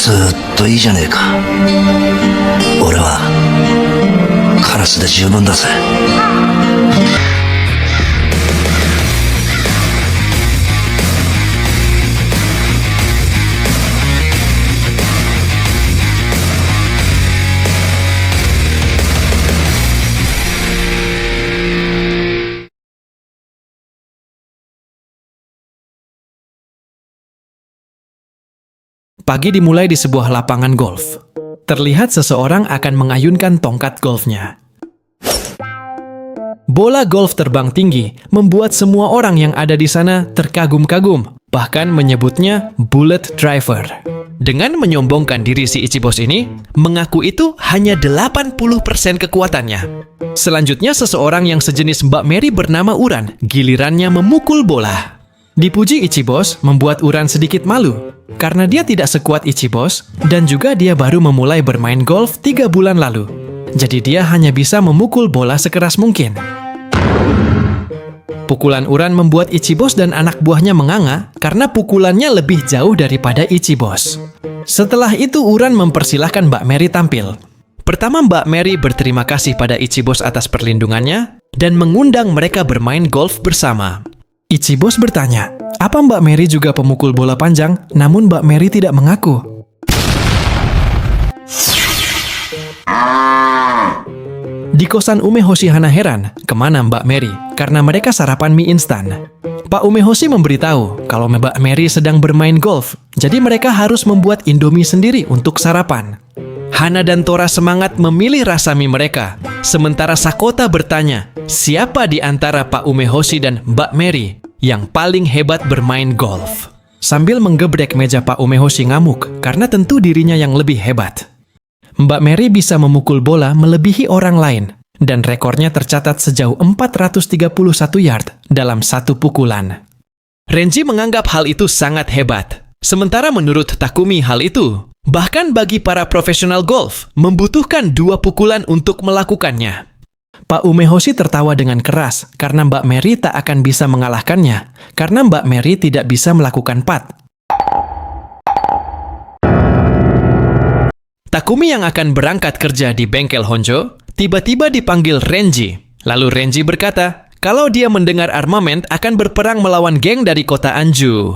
ずーっといいじゃねえか。俺はカラスで十分だぜ。Pagi dimulai di sebuah lapangan golf. Terlihat seseorang akan mengayunkan tongkat golfnya. Bola golf terbang tinggi, membuat semua orang yang ada di sana terkagum-kagum, bahkan menyebutnya bullet driver. Dengan menyombongkan diri si Ichibos ini, mengaku itu hanya 80% kekuatannya. Selanjutnya seseorang yang sejenis Mbak Mary bernama Uran, gilirannya memukul bola. Dipuji Ichibos membuat Uran sedikit malu, karena dia tidak sekuat Ichibos dan juga dia baru memulai bermain golf 3 bulan lalu. Jadi dia hanya bisa memukul bola sekeras mungkin. Pukulan Uran membuat Ichibos dan anak buahnya menganga karena pukulannya lebih jauh daripada Ichibos. Setelah itu Uran mempersilahkan Mbak Mary tampil. Pertama Mbak Mary berterima kasih pada Ichibos atas perlindungannya dan mengundang mereka bermain golf bersama. Ichibos bertanya, apa Mbak Mary juga pemukul bola panjang? Namun Mbak Mary tidak mengaku. Di kosan Umehoshi Hana heran, kemana Mbak Mary? Karena mereka sarapan mie instan. Pak Umehoshi memberitahu kalau Mbak Mary sedang bermain golf, jadi mereka harus membuat Indomie sendiri untuk sarapan. Hana dan Tora semangat memilih rasa mie mereka, sementara Sakota bertanya, siapa di antara Pak Umehoshi dan Mbak Mary yang paling hebat bermain golf? Sambil menggebrek meja Pak Umehoshi ngamuk, karena tentu dirinya yang lebih hebat. Mbak Mary bisa memukul bola melebihi orang lain, dan rekornya tercatat sejauh 431 yard dalam satu pukulan. Renji menganggap hal itu sangat hebat. Sementara menurut Takumi hal itu, bahkan bagi para profesional golf, membutuhkan 2 pukulan untuk melakukannya. Pak Umehoshi tertawa dengan keras karena Mbak Mary tak akan bisa mengalahkannya, karena Mbak Mary tidak bisa melakukan putt. Takumi yang akan berangkat kerja di bengkel Honjo, tiba-tiba dipanggil Renji. Lalu Renji berkata, kalau dia mendengar armament akan berperang melawan geng dari kota Anju.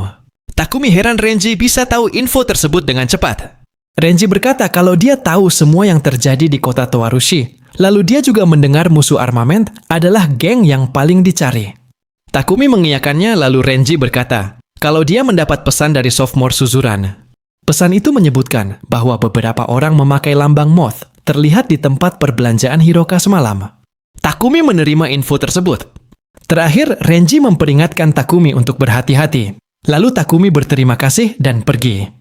Takumi heran Renji bisa tahu info tersebut dengan cepat. Renji berkata kalau dia tahu semua yang terjadi di kota Towarushi. Lalu dia juga mendengar musuh armament adalah geng yang paling dicari. Takumi mengiyakannya lalu Renji berkata, kalau dia mendapat pesan dari sophomore Suzuran. Pesan itu menyebutkan bahwa beberapa orang memakai lambang moth terlihat di tempat perbelanjaan Hiroka semalam. Takumi menerima info tersebut. Terakhir, Renji memperingatkan Takumi untuk berhati-hati. Lalu Takumi berterima kasih dan pergi.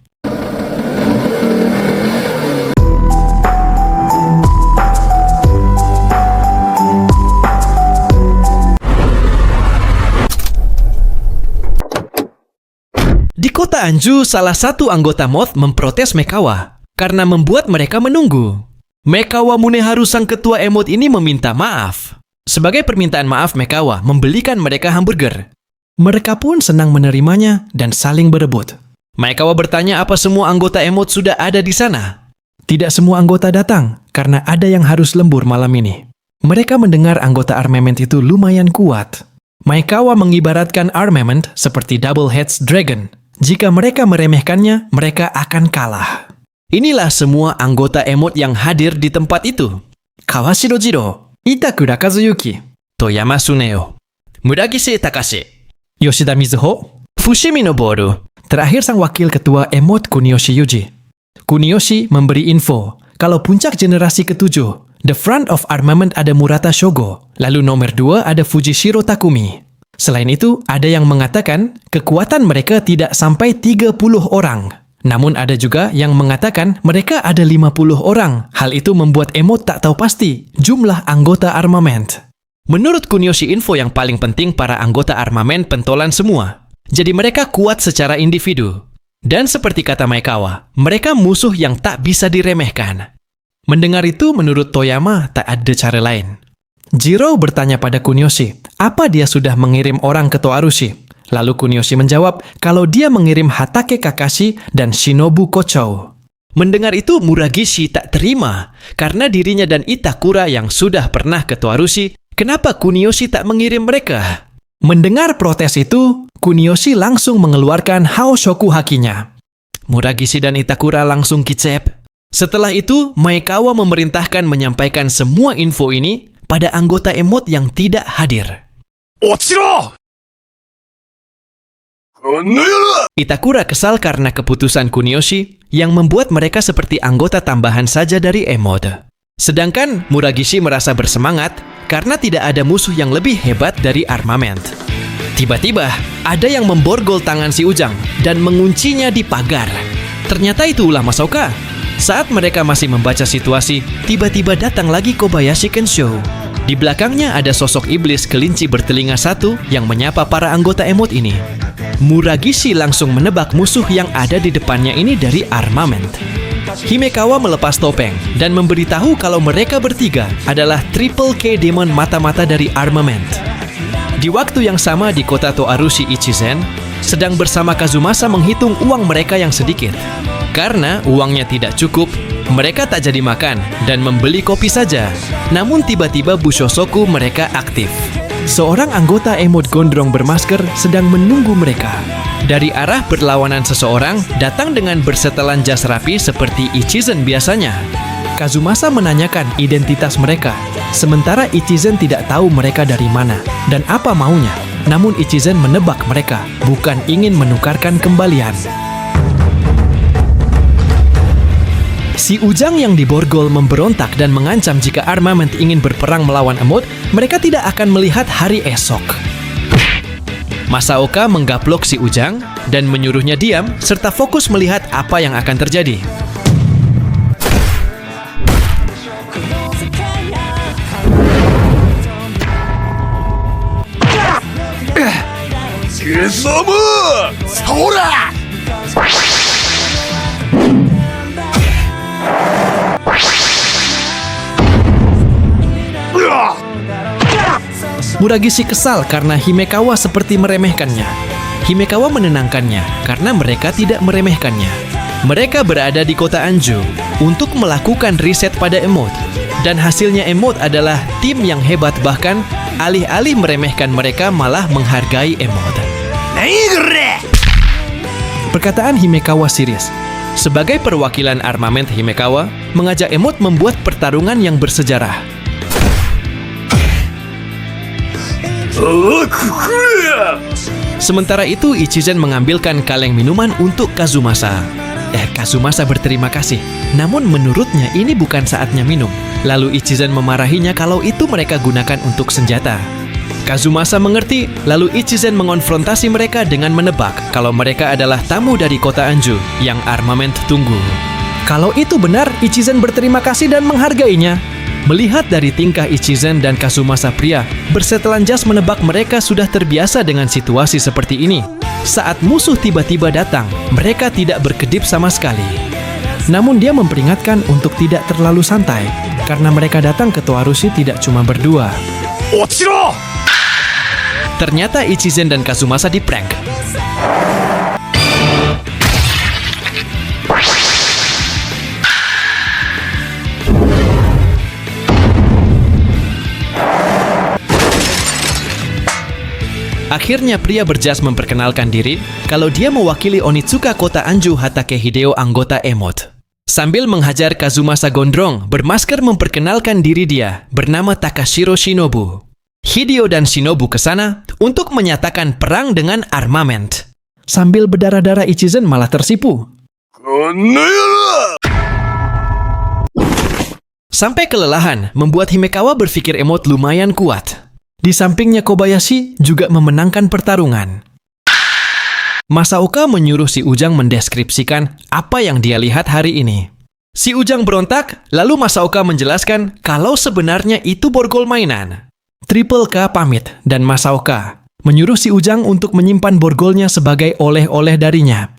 Di kota Anju, salah satu anggota moth memprotes Mekawa karena membuat mereka menunggu. Mekawa Muneharu sang ketua emot ini meminta maaf. Sebagai permintaan maaf, Mekawa membelikan mereka hamburger. Mereka pun senang menerimanya dan saling berebut. Mekawa bertanya apa semua anggota emot sudah ada di sana. Tidak semua anggota datang karena ada yang harus lembur malam ini. Mereka mendengar anggota armament itu lumayan kuat. Maekawa mengibaratkan armament seperti Double Heads Dragon. Jika mereka meremehkannya, mereka akan kalah. Inilah semua anggota emot yang hadir di tempat itu. Kawashiro Jiro, Itakura Kazuyuki, Toyama Suneo, Muragise Takashi, Yoshida Mizuho, Fushimi Noboru. Terakhir sang wakil ketua emot Kuniyoshi Yuji. Kuniyoshi memberi info kalau puncak generasi ke-7, the front of armament ada Murata Shogo, lalu nomor 2 ada Fujishiro Takumi. Selain itu, ada yang mengatakan kekuatan mereka tidak sampai 30 orang. Namun ada juga yang mengatakan mereka ada 50 orang. Hal itu membuat emot tak tahu pasti jumlah anggota armament. Menurut Kuniyoshi, info yang paling penting para anggota armament pentolan semua. Jadi mereka kuat secara individu. Dan seperti kata Maekawa, mereka musuh yang tak bisa diremehkan. Mendengar itu, menurut Toyama, tak ada cara lain. Jiro bertanya pada Kuniyoshi, apa dia sudah mengirim orang ke Towarushi? Lalu Kuniyoshi menjawab kalau dia mengirim Hatake Kakashi dan Shinobu Kochou. Mendengar itu, Muragishi tak terima karena dirinya dan Itakura yang sudah pernah ke Toarushi, kenapa Kuniyoshi tak mengirim mereka? Mendengar protes itu, Kuniyoshi langsung mengeluarkan Haoshoku Hakinya. Muragishi dan Itakura langsung kicep. Setelah itu, Maekawa memerintahkan menyampaikan semua info ini pada anggota emot yang tidak hadir. Ochiro! Itakura kesal karena keputusan Kuniyoshi yang membuat mereka seperti anggota tambahan saja dari emot. Sedangkan Muragishi merasa bersemangat karena tidak ada musuh yang lebih hebat dari armament. Tiba-tiba, ada yang memborgol tangan si Ujang dan menguncinya di pagar. Ternyata itu ulah Masaoka. Saat mereka masih membaca situasi, tiba-tiba datang lagi Kobayashi Kensho. Di belakangnya ada sosok iblis kelinci bertelinga satu yang menyapa para anggota emot ini. Muragishi langsung menebak musuh yang ada di depannya ini dari armament. Himekawa melepas topeng dan memberitahu kalau mereka bertiga adalah Triple K Demon mata-mata dari armament. Di waktu yang sama di kota Toarushi Ichizen, sedang bersama Kazumasa menghitung uang mereka yang sedikit. Karena uangnya tidak cukup, mereka tak jadi makan dan membeli kopi saja. Namun tiba-tiba Bushosoku mereka aktif. Seorang anggota emot gondrong bermasker sedang menunggu mereka. Dari arah berlawanan seseorang datang dengan bersetelan jas rapi seperti Ichizen biasanya. Kazumasa menanyakan identitas mereka, sementara Ichizen tidak tahu mereka dari mana dan apa maunya. Namun Ichizen menebak mereka, bukan ingin menukarkan kembalian. Si Ujang yang diborgol memberontak dan mengancam jika armament ingin berperang melawan emot, mereka tidak akan melihat hari esok. Masaoka menggaplok si Ujang dan menyuruhnya diam serta fokus melihat apa yang akan terjadi. Gesamu! Sora! Muragishi kesal karena Himekawa seperti meremehkannya. Himekawa menenangkannya karena mereka tidak meremehkannya. Mereka berada di kota Anju untuk melakukan riset pada emot. Dan hasilnya emot adalah tim yang hebat, bahkan alih-alih meremehkan mereka malah menghargai emot. Perkataan Himekawa siris. Sebagai perwakilan armament, Himekawa mengajak emot membuat pertarungan yang bersejarah. Sementara itu, Ichizen mengambilkan kaleng minuman untuk Kazumasa. Kazumasa berterima kasih. Namun menurutnya ini bukan saatnya minum. Lalu Ichizen memarahinya kalau itu mereka gunakan untuk senjata. Kazumasa mengerti, lalu Ichizen mengonfrontasi mereka dengan menebak kalau mereka adalah tamu dari kota Anju yang armament tunggu. Kalau itu benar, Ichizen berterima kasih dan menghargainya. Melihat dari tingkah Ichizen dan Kazumasa pria, bersetelan jas menebak mereka sudah terbiasa dengan situasi seperti ini. Saat musuh tiba-tiba datang, mereka tidak berkedip sama sekali. Namun dia memperingatkan untuk tidak terlalu santai, karena mereka datang ke Toarushi tidak cuma berdua. Ochiro! Ternyata Ichizen dan Kazumasa diprank. Akhirnya pria berjas memperkenalkan diri kalau dia mewakili Onitsuka kota Anju Hatake Hideo anggota emot. Sambil menghajar Kazumasa gondrong, bermasker memperkenalkan diri dia bernama Takashiro Shinobu. Hideo dan Shinobu ke sana untuk menyatakan perang dengan armament. Sambil berdarah-darah Ichizen malah tersipu. Sampai kelelahan membuat Himekawa berpikir emot lumayan kuat. Di sampingnya Kobayashi juga memenangkan pertarungan. Masaoka menyuruh si Ujang mendeskripsikan apa yang dia lihat hari ini. Si Ujang berontak, lalu Masaoka menjelaskan kalau sebenarnya itu borgol mainan. Triple K pamit dan Masaoka menyuruh si Ujang untuk menyimpan borgolnya sebagai oleh-oleh darinya.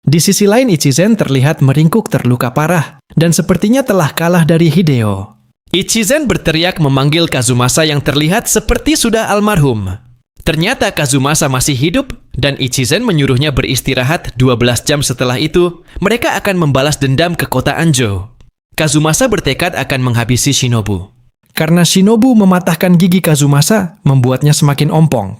Di sisi lain Ichizen terlihat meringkuk terluka parah dan sepertinya telah kalah dari Hideo. Ichizen berteriak memanggil Kazumasa yang terlihat seperti sudah almarhum. Ternyata Kazumasa masih hidup dan Ichizen menyuruhnya beristirahat 12 jam setelah itu, mereka akan membalas dendam ke kota Anjo. Kazumasa bertekad akan menghabisi Shinobu. Karena Shinobu mematahkan gigi Kazumasa, membuatnya semakin ompong.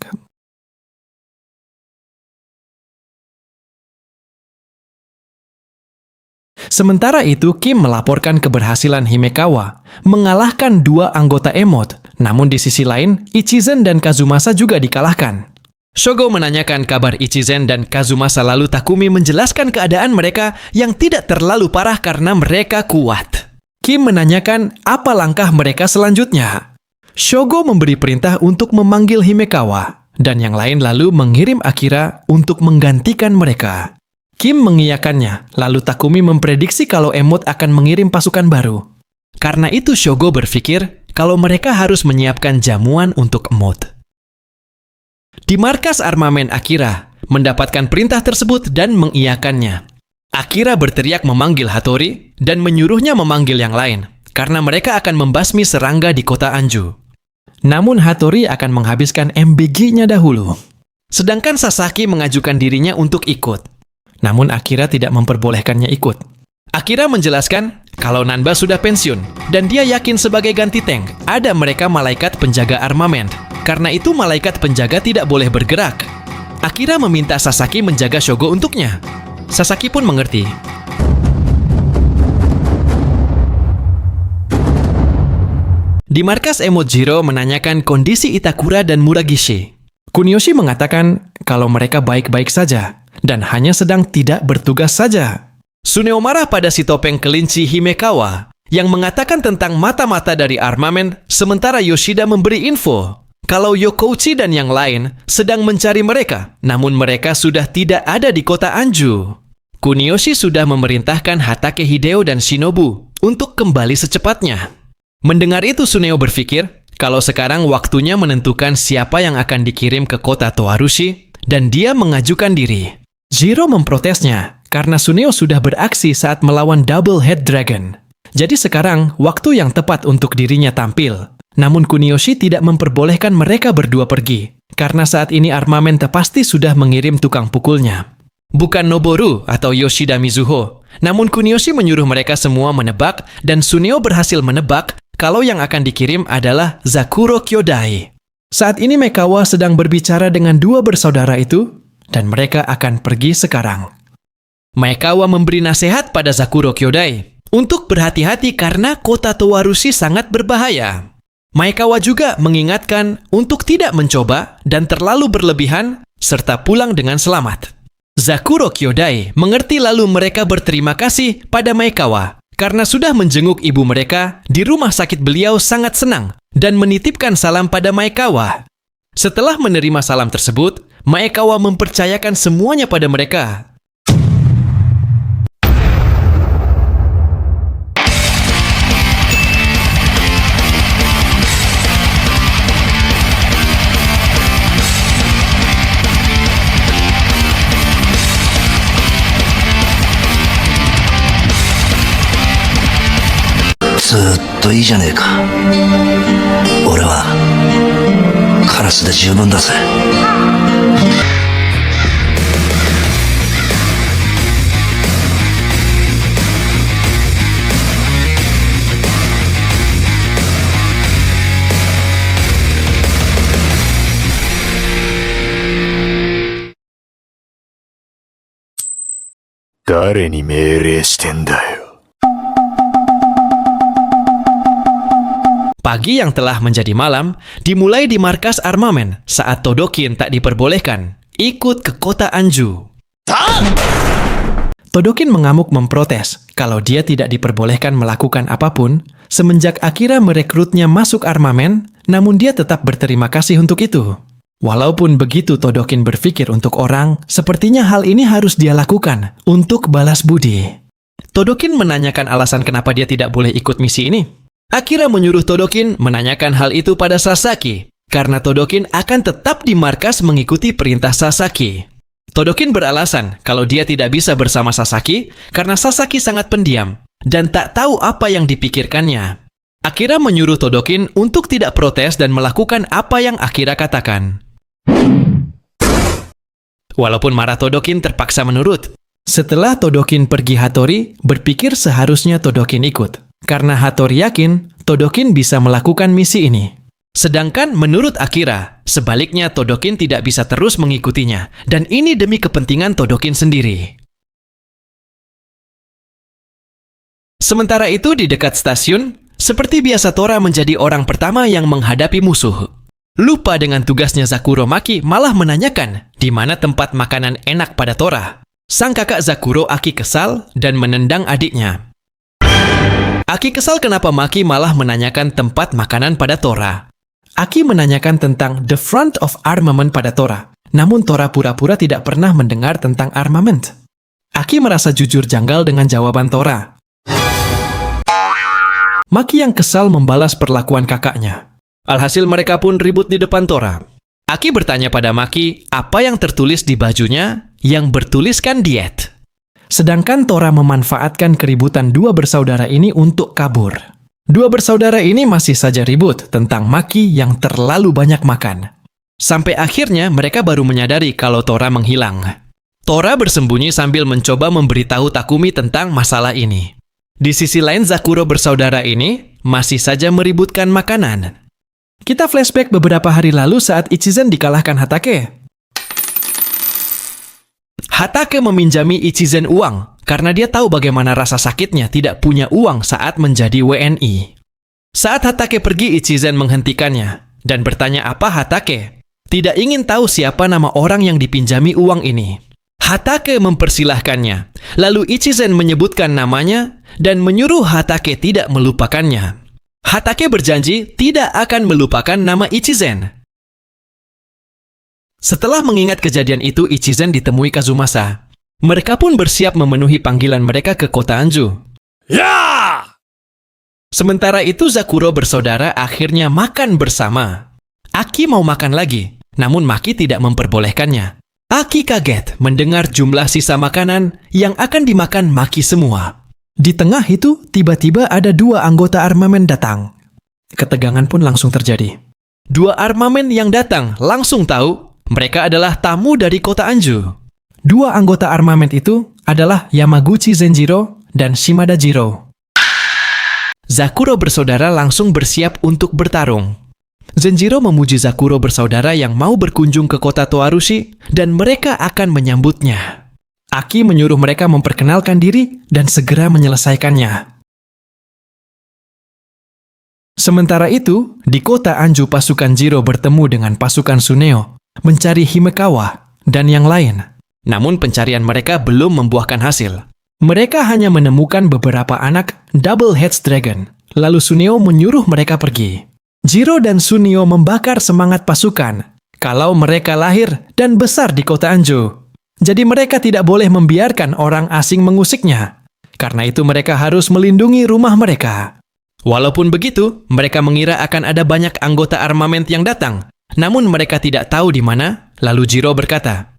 Sementara itu, Kim melaporkan keberhasilan Himekawa, mengalahkan 2 anggota Emote. Namun di sisi lain, Ichizen dan Kazumasa juga dikalahkan. Shogo menanyakan kabar Ichizen dan Kazumasa lalu Takumi menjelaskan keadaan mereka yang tidak terlalu parah karena mereka kuat. Kim menanyakan apa langkah mereka selanjutnya. Shogo memberi perintah untuk memanggil Himekawa, dan yang lain lalu mengirim Akira untuk menggantikan mereka. Kim mengiyakannya, lalu Takumi memprediksi kalau Emote akan mengirim pasukan baru. Karena itu Shogo berpikir kalau mereka harus menyiapkan jamuan untuk Emote. Di markas armamen Akira, mendapatkan perintah tersebut dan mengiyakannya. Akira berteriak memanggil Hattori dan menyuruhnya memanggil yang lain, karena mereka akan membasmi serangga di kota Anju. Namun Hattori akan menghabiskan MBG-nya dahulu. Sedangkan Sasaki mengajukan dirinya untuk ikut. Namun Akira tidak memperbolehkannya ikut. Akira menjelaskan kalau Nanba sudah pensiun dan dia yakin sebagai ganti tank ada mereka malaikat penjaga armamen. Karena itu malaikat penjaga tidak boleh bergerak. Akira meminta Sasaki menjaga Shogo untuknya. Sasaki pun mengerti. Di markas Emojiro menanyakan kondisi Itakura dan Muragishi. Kuniyoshi mengatakan kalau mereka baik-baik saja dan hanya sedang tidak bertugas saja. Suneo marah pada si topeng kelinci Himekawa yang mengatakan tentang mata-mata dari armamen, sementara Yoshida memberi info kalau Yokouchi dan yang lain sedang mencari mereka, namun mereka sudah tidak ada di kota Anju. Kuniyoshi sudah memerintahkan Hatake Hideo dan Shinobu untuk kembali secepatnya. Mendengar itu Suneo berpikir kalau sekarang waktunya menentukan siapa yang akan dikirim ke kota Toarushi dan dia mengajukan diri. Jiro memprotesnya karena Suneo sudah beraksi saat melawan Double Head Dragon. Jadi sekarang waktu yang tepat untuk dirinya tampil. Namun Kuniyoshi tidak memperbolehkan mereka berdua pergi, karena saat ini armamen pasti sudah mengirim tukang pukulnya. Bukan Noboru atau Yoshida Mizuho, namun Kuniyoshi menyuruh mereka semua menebak dan Suneo berhasil menebak kalau yang akan dikirim adalah Zakuro Kyodai. Saat ini Mekawa sedang berbicara dengan 2 bersaudara itu, dan mereka akan pergi sekarang. Maekawa memberi nasihat pada Zakuro Kyodai untuk berhati-hati karena kota Towarushi sangat berbahaya. Maekawa juga mengingatkan untuk tidak mencoba dan terlalu berlebihan serta pulang dengan selamat. Zakuro Kyodai mengerti lalu mereka berterima kasih pada Maekawa karena sudah menjenguk ibu mereka di rumah sakit. Beliau sangat senang dan menitipkan salam pada Maekawa. Setelah menerima salam tersebut, Maekawa mempercayakan semuanya pada mereka.ずっといいじゃねえか。俺はカラスで十分だぜ。誰に命令してんだよ。 Pagi yang telah menjadi malam dimulai di markas armamen saat Todokin tak diperbolehkan ikut ke kota Anju. Todokin mengamuk memprotes kalau dia tidak diperbolehkan melakukan apapun semenjak Akira merekrutnya masuk armamen, namun dia tetap berterima kasih untuk itu. Walaupun begitu Todokin berpikir untuk orang, sepertinya hal ini harus dia lakukan untuk balas budi. Todokin menanyakan alasan kenapa dia tidak boleh ikut misi ini. Akira menyuruh Todokin menanyakan hal itu pada Sasaki, karena Todokin akan tetap di markas mengikuti perintah Sasaki. Todokin beralasan kalau dia tidak bisa bersama Sasaki karena Sasaki sangat pendiam dan tak tahu apa yang dipikirkannya. Akira menyuruh Todokin untuk tidak protes dan melakukan apa yang Akira katakan. Walaupun marah, Todokin terpaksa menurut. Setelah Todokin pergi, Hattori berpikir seharusnya Todokin ikut. Karena Hattori yakin Todokin bisa melakukan misi ini. Sedangkan menurut Akira, sebaliknya Todokin tidak bisa terus mengikutinya. Dan ini demi kepentingan Todokin sendiri. Sementara itu di dekat stasiun, seperti biasa Tora menjadi orang pertama yang menghadapi musuh. Lupa dengan tugasnya, Zakuro Maki malah menanyakan di mana tempat makanan enak pada Tora. Sang kakak Zakuro, Aki, kesal dan menendang adiknya. Aki kesal kenapa Maki malah menanyakan tempat makanan pada Tora. Aki menanyakan tentang the front of armament pada Tora. Namun Tora pura-pura tidak pernah mendengar tentang armament. Aki merasa jujur janggal dengan jawaban Tora. Maki yang kesal membalas perlakuan kakaknya. Alhasil mereka pun ribut di depan Tora. Aki bertanya pada Maki apa yang tertulis di bajunya yang bertuliskan diet. Sedangkan Tora memanfaatkan keributan dua bersaudara ini untuk kabur. Dua bersaudara ini masih saja ribut tentang Maki yang terlalu banyak makan. Sampai akhirnya mereka baru menyadari kalau Tora menghilang. Tora bersembunyi sambil mencoba memberitahu Takumi tentang masalah ini. Di sisi lain, Zakuro bersaudara ini masih saja meributkan makanan. Kita flashback beberapa hari lalu saat Ichizen dikalahkan Hatake. Hatake meminjami Ichizen uang karena dia tahu bagaimana rasa sakitnya tidak punya uang saat menjadi WNI. Saat Hatake pergi, Ichizen menghentikannya dan bertanya apa Hatake. Tidak ingin tahu siapa nama orang yang dipinjami uang ini. Hatake mempersilahkannya. Lalu Ichizen menyebutkan namanya dan menyuruh Hatake tidak melupakannya. Hatake berjanji tidak akan melupakan nama Ichizen. Setelah mengingat kejadian itu, Ichizen ditemui Kazumasa. Mereka pun bersiap memenuhi panggilan mereka ke kota Anju. Ya! Sementara itu, Zakuro bersaudara akhirnya makan bersama. Aki mau makan lagi, namun Maki tidak memperbolehkannya. Aki kaget mendengar jumlah sisa makanan yang akan dimakan Maki semua. Di tengah itu, tiba-tiba ada dua anggota armamen datang. Ketegangan pun langsung terjadi. Dua armamen yang datang langsung tahu mereka adalah tamu dari kota Anju. Dua anggota armamen itu adalah Yamaguchi Zenjiro dan Shimada Jiro. Zakuro bersaudara langsung bersiap untuk bertarung. Zenjiro memuji Zakuro bersaudara yang mau berkunjung ke kota Toarushi dan mereka akan menyambutnya. Aki menyuruh mereka memperkenalkan diri dan segera menyelesaikannya. Sementara itu, di kota Anju pasukan Jiro bertemu dengan pasukan Suneo, mencari Himekawa dan yang lain. Namun pencarian mereka belum membuahkan hasil. Mereka hanya menemukan beberapa anak Double Heads Dragon, lalu Suneo menyuruh mereka pergi. Jiro dan Suneo membakar semangat pasukan kalau mereka lahir dan besar di kota Anju. Jadi mereka tidak boleh membiarkan orang asing mengusiknya. Karena itu mereka harus melindungi rumah mereka. Walaupun begitu, mereka mengira akan ada banyak anggota armament yang datang. Namun mereka tidak tahu di mana. Lalu Jiro berkata,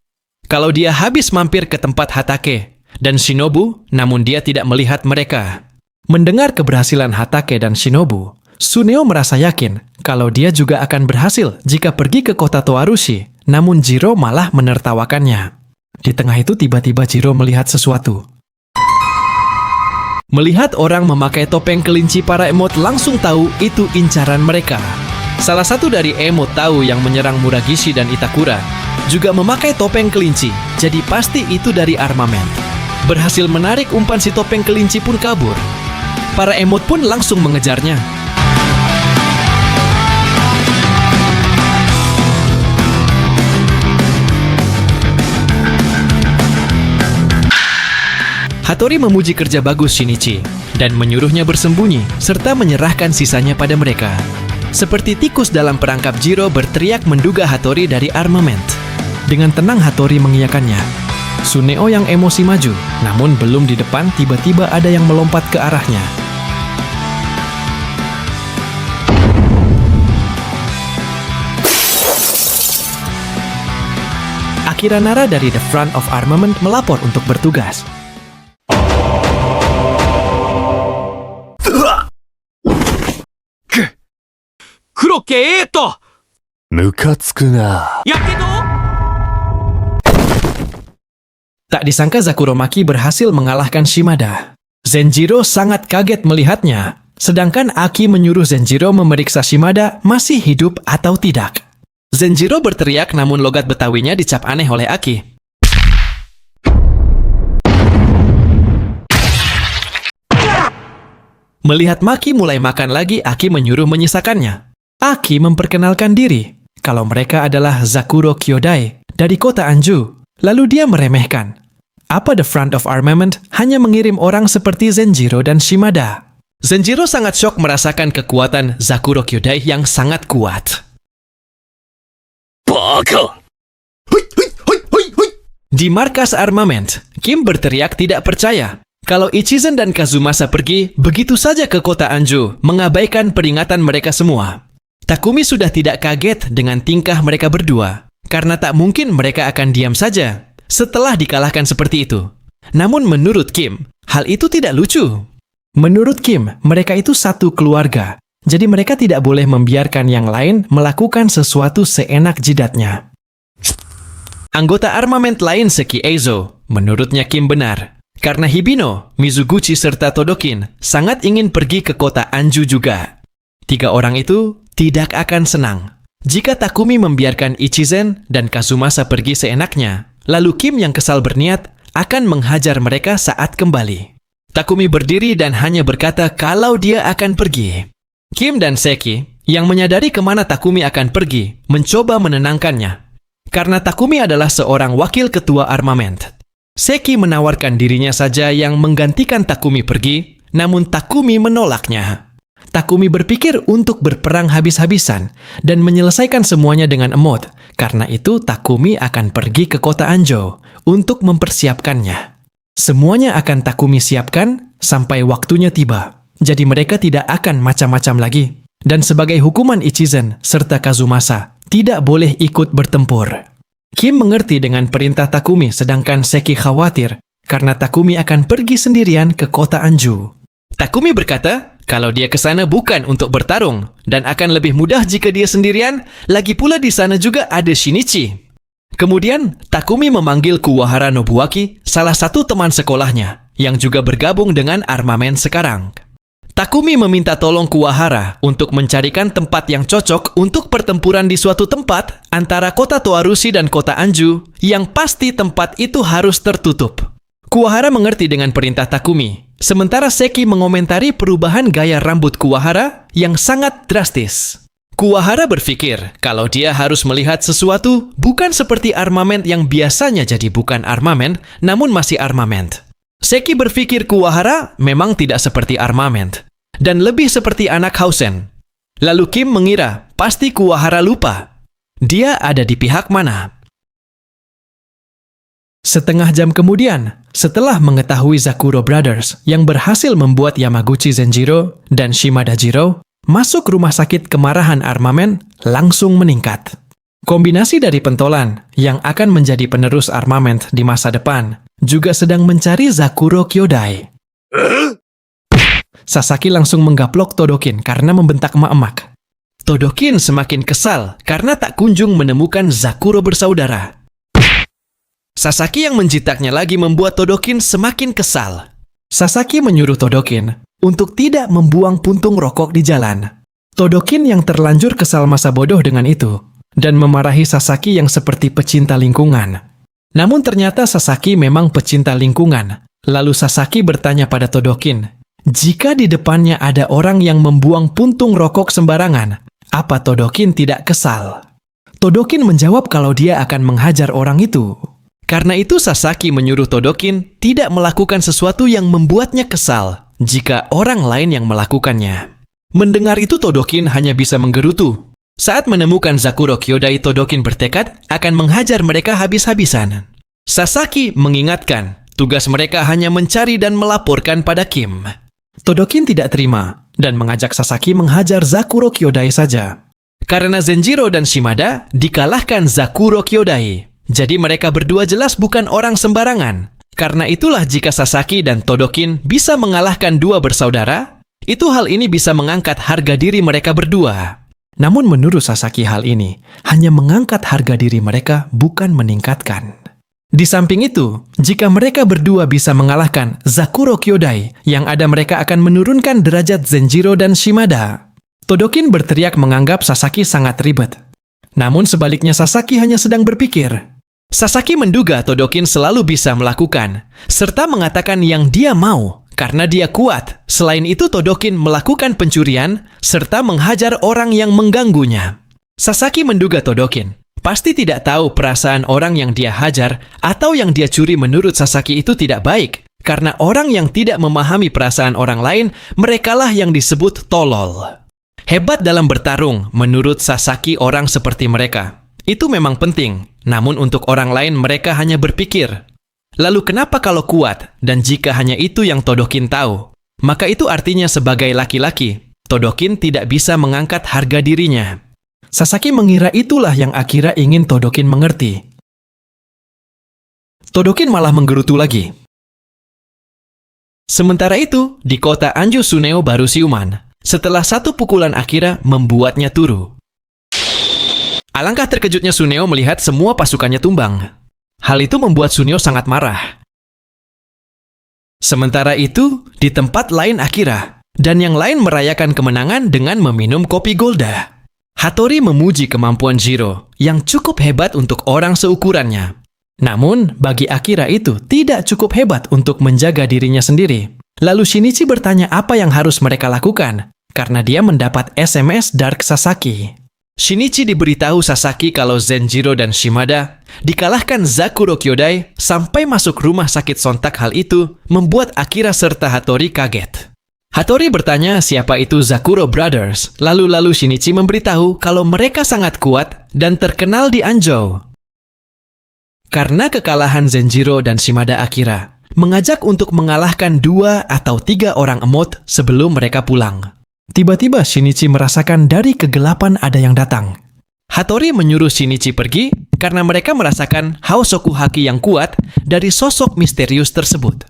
kalau dia habis mampir ke tempat Hatake dan Shinobu, namun dia tidak melihat mereka. Mendengar keberhasilan Hatake dan Shinobu, Suneo merasa yakin kalau dia juga akan berhasil jika pergi ke kota Toarushi, namun Jiro malah menertawakannya. Di tengah itu tiba-tiba Jiro melihat sesuatu. Melihat orang memakai topeng kelinci, para emot langsung tahu itu incaran mereka. Salah satu dari emot tahu yang menyerang Muragishi dan Itakura juga memakai topeng kelinci, jadi pasti itu dari armamen. Berhasil menarik umpan si topeng kelinci pun kabur. Para emot pun langsung mengejarnya. Hattori memuji kerja bagus Shinichi dan menyuruhnya bersembunyi serta menyerahkan sisanya pada mereka. Seperti tikus dalam perangkap, Jiro berteriak menduga Hattori dari armament. Dengan tenang Hattori mengiyakannya. Suneo yang emosi maju, namun belum di depan tiba-tiba ada yang melompat ke arahnya. Akira Nara dari The Front of Armament melapor untuk bertugas. Kuroke Eto! ムカつくな。Tak disangka Zakuromaki berhasil mengalahkan Shimada. Zenjiro sangat kaget melihatnya, sedangkan Aki menyuruh Zenjiro memeriksa Shimada masih hidup atau tidak. Zenjiro berteriak namun logat Betawinya dicap aneh oleh Aki. Melihat Maki mulai makan lagi, Aki menyuruh menyisakannya. Aki memperkenalkan diri kalau mereka adalah Zakuro Kyodai dari kota Anju. Lalu dia meremehkan. Apa The Front of Armament hanya mengirim orang seperti Zenjiro dan Shimada? Zenjiro sangat syok merasakan kekuatan Zakuro Kyodai yang sangat kuat. Baka! Di markas armament, Kim berteriak tidak percaya kalau Ichizen dan Kazumasa pergi begitu saja ke kota Anju, mengabaikan peringatan mereka semua. Takumi sudah tidak kaget dengan tingkah mereka berdua, karena tak mungkin mereka akan diam saja setelah dikalahkan seperti itu. Namun menurut Kim, hal itu tidak lucu. Menurut Kim, mereka itu satu keluarga, jadi mereka tidak boleh membiarkan yang lain melakukan sesuatu seenak jidatnya. Anggota armament lain Seki Eizo, menurutnya Kim benar. Karena Hibino, Mizuguchi serta Todokin sangat ingin pergi ke kota Anju juga. Tiga orang itu tidak akan senang jika Takumi membiarkan Ichizen dan Kazumasa pergi seenaknya. Lalu Kim yang kesal berniat akan menghajar mereka saat kembali. Takumi berdiri dan hanya berkata kalau dia akan pergi. Kim dan Seki yang menyadari kemana Takumi akan pergi mencoba menenangkannya. Karena Takumi adalah seorang wakil ketua armament. Seki menawarkan dirinya saja yang menggantikan Takumi pergi, namun Takumi menolaknya. Takumi berpikir untuk berperang habis-habisan dan menyelesaikan semuanya dengan emot. Karena itu Takumi akan pergi ke kota Anjo untuk mempersiapkannya. Semuanya akan Takumi siapkan sampai waktunya tiba. Jadi mereka tidak akan macam-macam lagi. Dan sebagai hukuman Ichizen serta Kazumasa tidak boleh ikut bertempur. Kim mengerti dengan perintah Takumi, sedangkan Seki khawatir karena Takumi akan pergi sendirian ke kota Anju. Takumi berkata kalau dia ke sana bukan untuk bertarung dan akan lebih mudah jika dia sendirian, lagi pula di sana juga ada Shinichi. Kemudian Takumi memanggil Kuwahara Nobuaki, salah satu teman sekolahnya yang juga bergabung dengan armamen sekarang. Takumi meminta tolong Kuwahara untuk mencarikan tempat yang cocok untuk pertempuran di suatu tempat antara kota Toarushi dan kota Anju, yang pasti tempat itu harus tertutup. Kuwahara mengerti dengan perintah Takumi, sementara Seki mengomentari perubahan gaya rambut Kuwahara yang sangat drastis. Kuwahara berpikir kalau dia harus melihat sesuatu bukan seperti armamen yang biasanya jadi bukan armamen, namun masih armamen. Seki berpikir Kuwahara memang tidak seperti armament dan lebih seperti anak Hausen. Lalu Kim mengira pasti Kuwahara lupa. Dia ada di pihak mana? Setengah jam kemudian, setelah mengetahui Zakuro Brothers yang berhasil membuat Yamaguchi Zenjiro dan Shimada Jiro masuk rumah sakit kemarahan armamen langsung meningkat. Kombinasi dari pentolan yang akan menjadi penerus armamen di masa depan juga sedang mencari Zakuro Kyodai. Sasaki langsung menggaplok Todokin karena membentak emak-emak. Todokin semakin kesal karena tak kunjung menemukan Zakuro bersaudara. Sasaki yang menjitaknya lagi membuat Todokin semakin kesal. Sasaki menyuruh Todokin untuk tidak membuang puntung rokok di jalan. Todokin yang terlanjur kesal masa bodoh dengan itu dan memarahi Sasaki yang seperti pecinta lingkungan. Namun ternyata Sasaki memang pecinta lingkungan. Lalu Sasaki bertanya pada Todokin, jika di depannya ada orang yang membuang puntung rokok sembarangan, apa Todokin tidak kesal? Todokin menjawab kalau dia akan menghajar orang itu. Karena itu Sasaki menyuruh Todokin tidak melakukan sesuatu yang membuatnya kesal jika orang lain yang melakukannya. Mendengar itu Todokin hanya bisa menggerutu. Saat menemukan Zakuro Kyodai, Todokin bertekad akan menghajar mereka habis-habisan. Sasaki mengingatkan, tugas mereka hanya mencari dan melaporkan pada Kim. Todokin tidak terima dan mengajak Sasaki menghajar Zakuro Kyodai saja. Karena Zenjiro dan Shimada dikalahkan Zakuro Kyodai, jadi mereka berdua jelas bukan orang sembarangan. Karena itulah jika Sasaki dan Todokin bisa mengalahkan dua bersaudara, itu hal ini bisa mengangkat harga diri mereka berdua. Namun menurut Sasaki hal ini hanya mengangkat harga diri mereka, bukan meningkatkan. Di samping itu, jika mereka berdua bisa mengalahkan Zakuro Kyodai, yang ada mereka akan menurunkan derajat Zenjiro dan Shimada. Todokin berteriak menganggap Sasaki sangat ribet. Namun sebaliknya Sasaki hanya sedang berpikir. Sasaki menduga Todokin selalu bisa melakukan, serta mengatakan yang dia mau, karena dia kuat. Selain itu Todokin melakukan pencurian, serta menghajar orang yang mengganggunya. Sasaki menduga Todokin pasti tidak tahu perasaan orang yang dia hajar atau yang dia curi. Menurut Sasaki itu tidak baik, karena orang yang tidak memahami perasaan orang lain, merekalah yang disebut tolol. Hebat dalam bertarung, menurut Sasaki orang seperti mereka. Itu memang penting, namun untuk orang lain mereka hanya berpikir. Lalu kenapa kalau kuat, dan jika hanya itu yang Todokin tahu? Maka itu artinya sebagai laki-laki, Todokin tidak bisa mengangkat harga dirinya. Sasaki mengira itulah yang Akira ingin Todokin mengerti. Todokin malah menggerutu lagi. Sementara itu, di kota Anjo Suneo baru siuman, setelah satu pukulan Akira membuatnya turu. Alangkah terkejutnya Suneo melihat semua pasukannya tumbang. Hal itu membuat Suneo sangat marah. Sementara itu, di tempat lain Akira, dan yang lain merayakan kemenangan dengan meminum kopi Golda. Hattori memuji kemampuan Jiro yang cukup hebat untuk orang seukurannya. Namun, bagi Akira itu tidak cukup hebat untuk menjaga dirinya sendiri. Lalu Shinichi bertanya apa yang harus mereka lakukan, karena dia mendapat SMS Dark Sasaki. Shinichi diberitahu Sasaki kalau Zenjiro dan Shimada dikalahkan Zakuro Kyodai sampai masuk rumah sakit. Sontak hal itu membuat Akira serta Hattori kaget. Hattori bertanya siapa itu Zakuro Brothers. Lalu Shinichi memberitahu kalau mereka sangat kuat dan terkenal di Anjo. Karena kekalahan Zenjiro dan Shimada, Akira mengajak untuk mengalahkan 2 atau 3 orang emot sebelum mereka pulang. Tiba-tiba Shinichi merasakan dari kegelapan ada yang datang. Hattori menyuruh Shinichi pergi karena mereka merasakan haus Shokuhaki yang kuat dari sosok misterius tersebut.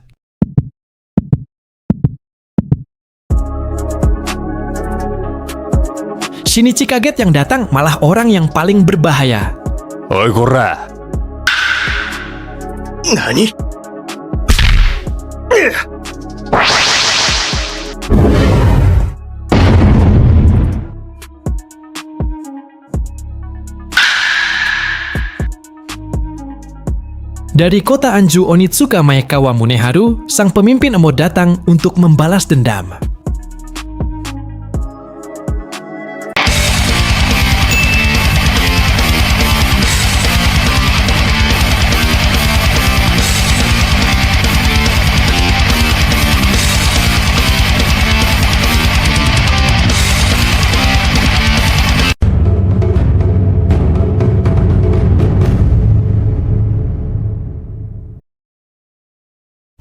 Shinichi kaget yang datang malah orang yang paling berbahaya. Oi, kora. Nani? Dari kota Anju Onitsuka Maekawa Muneharu, sang pemimpin emot datang untuk membalas dendam.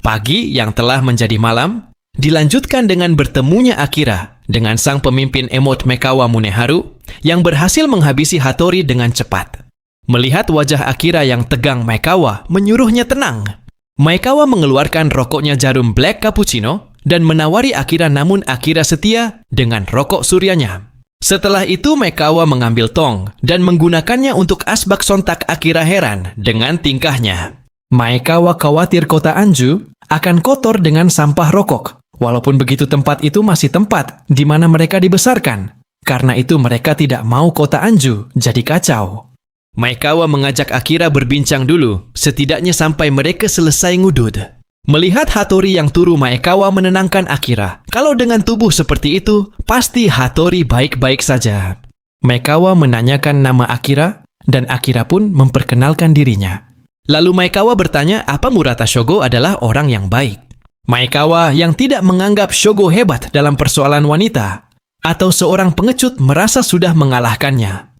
Pagi yang telah menjadi malam, dilanjutkan dengan bertemunya Akira dengan sang pemimpin emot Maekawa Muneharu yang berhasil menghabisi Hattori dengan cepat. Melihat wajah Akira yang tegang, Maekawa menyuruhnya tenang. Maekawa mengeluarkan rokoknya jarum Black Cappuccino dan menawari Akira, namun Akira setia dengan rokok suryanya. Setelah itu Maekawa mengambil tong dan menggunakannya untuk asbak. Sontak Akira heran dengan tingkahnya. Maekawa khawatir kota Anju akan kotor dengan sampah rokok. Walaupun begitu tempat itu masih tempat di mana mereka dibesarkan. Karena itu mereka tidak mau kota Anju jadi kacau. Maekawa mengajak Akira berbincang dulu, setidaknya sampai mereka selesai ngudud. Melihat Hattori yang turu, Maekawa menenangkan Akira. Kalau dengan tubuh seperti itu, pasti Hattori baik-baik saja. Maekawa menanyakan nama Akira, dan Akira pun memperkenalkan dirinya. Lalu Maekawa bertanya apa Murata Shogo adalah orang yang baik. Maekawa yang tidak menganggap Shogo hebat dalam persoalan wanita, atau seorang pengecut merasa sudah mengalahkannya.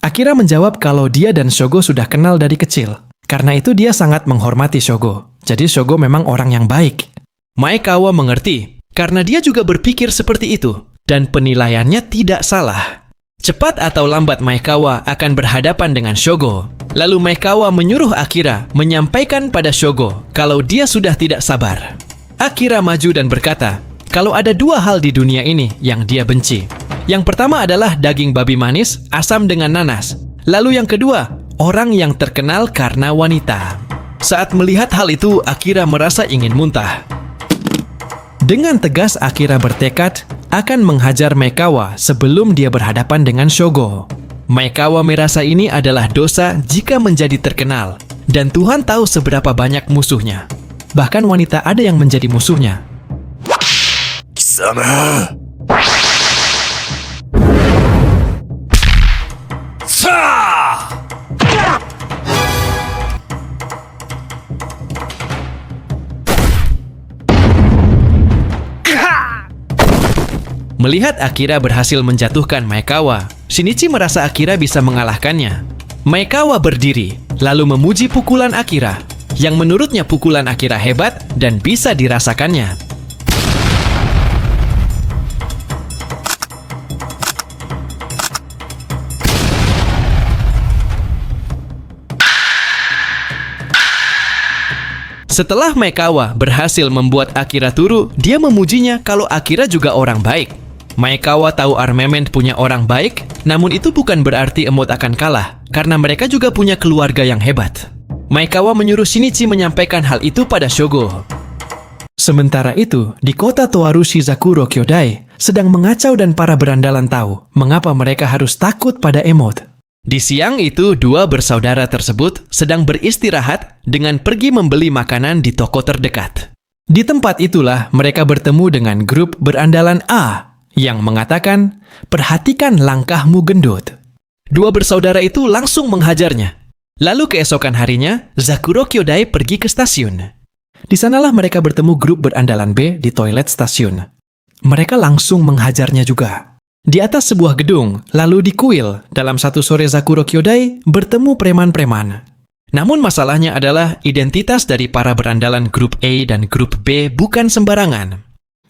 Akira menjawab kalau dia dan Shogo sudah kenal dari kecil. Karena itu dia sangat menghormati Shogo. Jadi Shogo memang orang yang baik. Maekawa mengerti, karena dia juga berpikir seperti itu, dan penilaiannya tidak salah. Cepat atau lambat Maekawa akan berhadapan dengan Shogo. Lalu Maekawa menyuruh Akira menyampaikan pada Shogo kalau dia sudah tidak sabar. Akira maju dan berkata, kalau ada 2 hal di dunia ini yang dia benci. Yang pertama adalah daging babi manis, asam dengan nanas. Lalu yang kedua, orang yang terkenal karena wanita. Saat melihat hal itu, Akira merasa ingin muntah. Dengan tegas, Akira bertekad akan menghajar Maekawa sebelum dia berhadapan dengan Shogo. Maekawa merasa ini adalah dosa jika menjadi terkenal, dan Tuhan tahu seberapa banyak musuhnya. Bahkan wanita ada yang menjadi musuhnya. 貴様 Melihat Akira berhasil menjatuhkan Maekawa, Shinichi merasa Akira bisa mengalahkannya. Maekawa berdiri, lalu memuji pukulan Akira, yang menurutnya pukulan Akira hebat dan bisa dirasakannya. Setelah Maekawa berhasil membuat Akira turu, dia memujinya kalau Akira juga orang baik. Maekawa tahu Armament punya orang baik, namun itu bukan berarti Emot akan kalah, karena mereka juga punya keluarga yang hebat. Maekawa menyuruh Shinichi menyampaikan hal itu pada Shogo. Sementara itu, di kota Toarushi Zakuro Kyodai sedang mengacau dan para berandalan tahu mengapa mereka harus takut pada Emot. Di siang itu, dua bersaudara tersebut sedang beristirahat dengan pergi membeli makanan di toko terdekat. Di tempat itulah mereka bertemu dengan grup berandalan A yang mengatakan, "Perhatikan langkahmu gendut." Dua bersaudara itu langsung menghajarnya. Lalu keesokan harinya, Zakuro Kyodai pergi ke stasiun. Di sanalah mereka bertemu grup berandalan B di toilet stasiun. Mereka langsung menghajarnya juga. Di atas sebuah gedung, lalu di kuil, dalam satu sore Zakuro Kyodai bertemu preman-preman. Namun masalahnya adalah identitas dari para berandalan grup A dan grup B bukan sembarangan.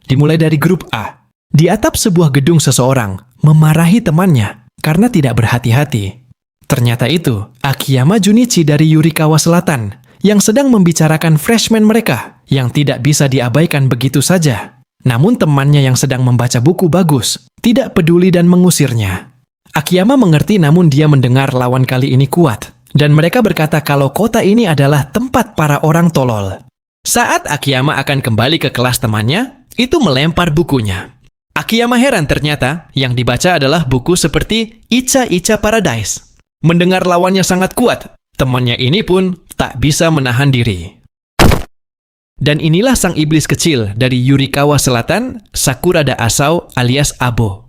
Dimulai dari grup A. Di atap sebuah gedung seseorang memarahi temannya karena tidak berhati-hati. Ternyata itu Akiyama Junichi dari Yurikawa Selatan yang sedang membicarakan freshman mereka yang tidak bisa diabaikan begitu saja. Namun temannya yang sedang membaca buku bagus tidak peduli dan mengusirnya. Akiyama mengerti namun dia mendengar lawan kali ini kuat dan mereka berkata kalau kota ini adalah tempat para orang tolol. Saat Akiyama akan kembali ke kelas temannya, itu melempar bukunya. Akiyama heran ternyata yang dibaca adalah buku seperti Icha-Icha Paradise. Mendengar lawannya sangat kuat, temannya ini pun tak bisa menahan diri. Dan inilah sang iblis kecil dari Yurikawa Selatan, Sakurada Asao alias Abo.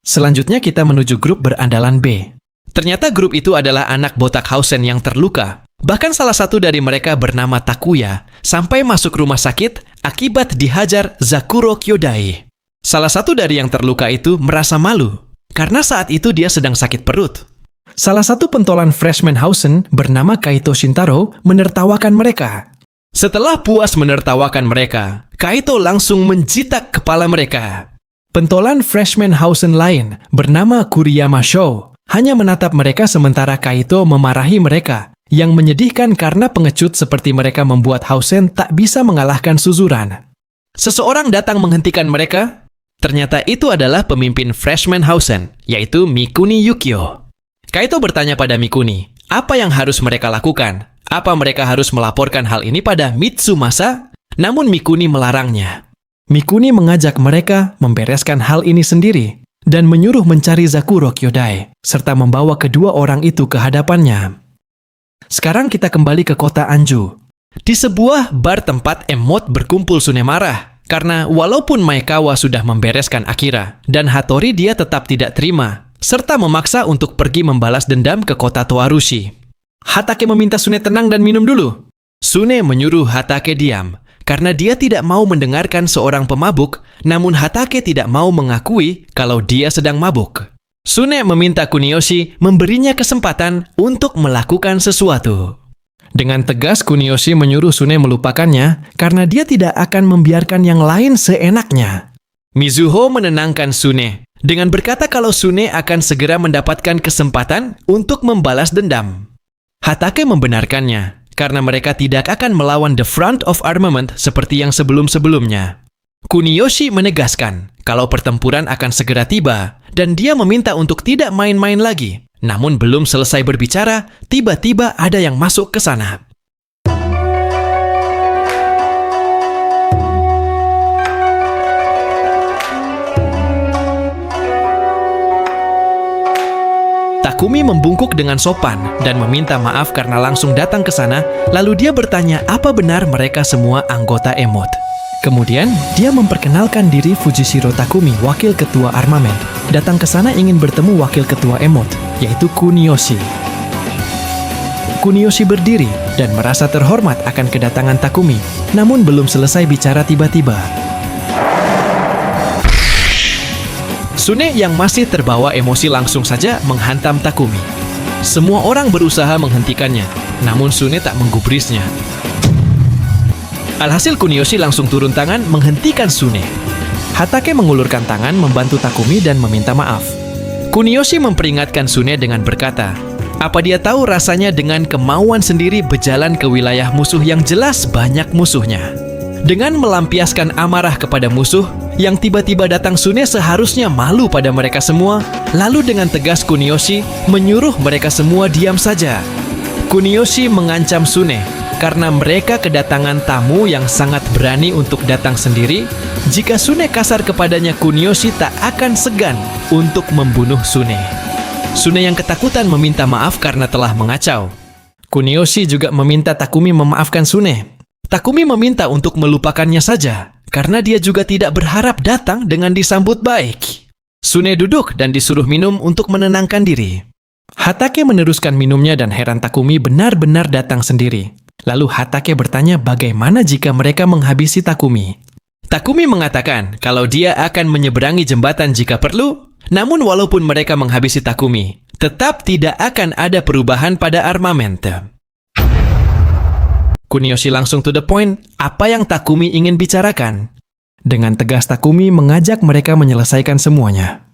Selanjutnya kita menuju grup berandalan B. Ternyata grup itu adalah anak botak Hausen yang terluka. Bahkan salah satu dari mereka bernama Takuya sampai masuk rumah sakit akibat dihajar Zakuro Kyodai. Salah satu dari yang terluka itu merasa malu, karena saat itu dia sedang sakit perut. Salah satu pentolan freshman Hausen bernama Kaito Shintaro menertawakan mereka. Setelah puas menertawakan mereka, Kaito langsung menjitak kepala mereka. Pentolan freshman Hausen lain bernama Kuriyama Shou hanya menatap mereka sementara Kaito memarahi mereka, yang menyedihkan karena pengecut seperti mereka membuat Hausen tak bisa mengalahkan Suzuran. Seseorang datang menghentikan mereka. Ternyata itu adalah pemimpin freshman Hausen, yaitu Mikuni Yukio. Kaito bertanya pada Mikuni, apa yang harus mereka lakukan? Apa mereka harus melaporkan hal ini pada Mitsumasa? Namun Mikuni melarangnya. Mikuni mengajak mereka membereskan hal ini sendiri dan menyuruh mencari Zakuro Kyodai, serta membawa kedua orang itu ke hadapannya. Sekarang kita kembali ke kota Anju. Di sebuah bar tempat Emot berkumpul Sune marah. Karena walaupun Maekawa sudah membereskan Akira, dan Hattori dia tetap tidak terima, serta memaksa untuk pergi membalas dendam ke kota Toarushi. Hatake meminta Sune tenang dan minum dulu. Sune menyuruh Hatake diam, karena dia tidak mau mendengarkan seorang pemabuk, namun Hatake tidak mau mengakui kalau dia sedang mabuk. Sune meminta Kuniyoshi memberinya kesempatan untuk melakukan sesuatu. Dengan tegas, Kuniyoshi menyuruh Sune melupakannya karena dia tidak akan membiarkan yang lain seenaknya. Mizuho menenangkan Sune dengan berkata kalau Sune akan segera mendapatkan kesempatan untuk membalas dendam. Hatake membenarkannya karena mereka tidak akan melawan The Front of Armament seperti yang sebelum-sebelumnya. Kuniyoshi menegaskan kalau pertempuran akan segera tiba dan dia meminta untuk tidak main-main lagi. Namun belum selesai berbicara, tiba-tiba ada yang masuk ke sana. Takumi membungkuk dengan sopan dan meminta maaf karena langsung datang ke sana, lalu dia bertanya apa benar mereka semua anggota Emot. Kemudian, dia memperkenalkan diri Fujishiro Takumi, wakil ketua armamen. Datang ke sana ingin bertemu wakil ketua Emot, yaitu Kuniyoshi. Kuniyoshi berdiri dan merasa terhormat akan kedatangan Takumi, namun belum selesai bicara tiba-tiba Sune yang masih terbawa emosi langsung saja menghantam Takumi. Semua orang berusaha menghentikannya, namun Sune tak menggubrisnya. Alhasil Kuniyoshi langsung turun tangan menghentikan Sune. Hatake mengulurkan tangan membantu Takumi dan meminta maaf. Kuniyoshi memperingatkan Sune dengan berkata, apa dia tahu rasanya dengan kemauan sendiri berjalan ke wilayah musuh yang jelas banyak musuhnya. Dengan melampiaskan amarah kepada musuh, yang tiba-tiba datang Sune seharusnya malu pada mereka semua, lalu dengan tegas Kuniyoshi menyuruh mereka semua diam saja. Kuniyoshi mengancam Sune, karena mereka kedatangan tamu yang sangat berani untuk datang sendiri. Jika Sune kasar kepadanya, Kuniyoshi tak akan segan untuk membunuh Sune. Sune yang ketakutan meminta maaf karena telah mengacau. Kuniyoshi juga meminta Takumi memaafkan Sune. Takumi meminta untuk melupakannya saja, karena dia juga tidak berharap datang dengan disambut baik. Sune duduk dan disuruh minum untuk menenangkan diri. Hatake meneruskan minumnya dan heran Takumi benar-benar datang sendiri. Lalu Hatake bertanya bagaimana jika mereka menghabisi Takumi. Takumi mengatakan kalau dia akan menyeberangi jembatan jika perlu, namun walaupun mereka menghabisi Takumi, tetap tidak akan ada perubahan pada armament. Kuniyoshi langsung to the point, apa yang Takumi ingin bicarakan. Dengan tegas Takumi mengajak mereka menyelesaikan semuanya.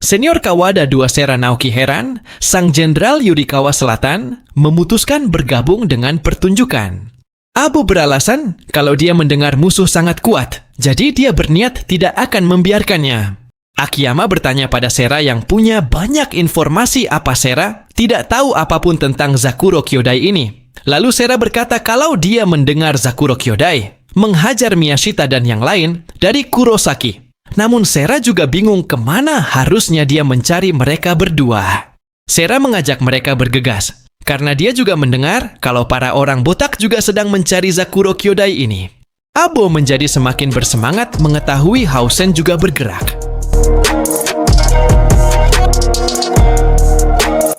Senior Kawada II Sera Naoki heran, sang jenderal Yurikawa Selatan memutuskan bergabung dengan pertunjukan. Abu beralasan kalau dia mendengar musuh sangat kuat, jadi dia berniat tidak akan membiarkannya. Akiyama bertanya pada Sera yang punya banyak informasi apa Sera tidak tahu apapun tentang Zakuro Kyodai ini. Lalu Sera berkata kalau dia mendengar Zakuro Kyodai menghajar Miyashita dan yang lain dari Kurosaki. Namun Sera juga bingung kemana harusnya dia mencari mereka berdua. Sera mengajak mereka bergegas, karena dia juga mendengar kalau para orang botak juga sedang mencari Zakuro Kyodai ini. Abo menjadi semakin bersemangat mengetahui Hausen juga bergerak.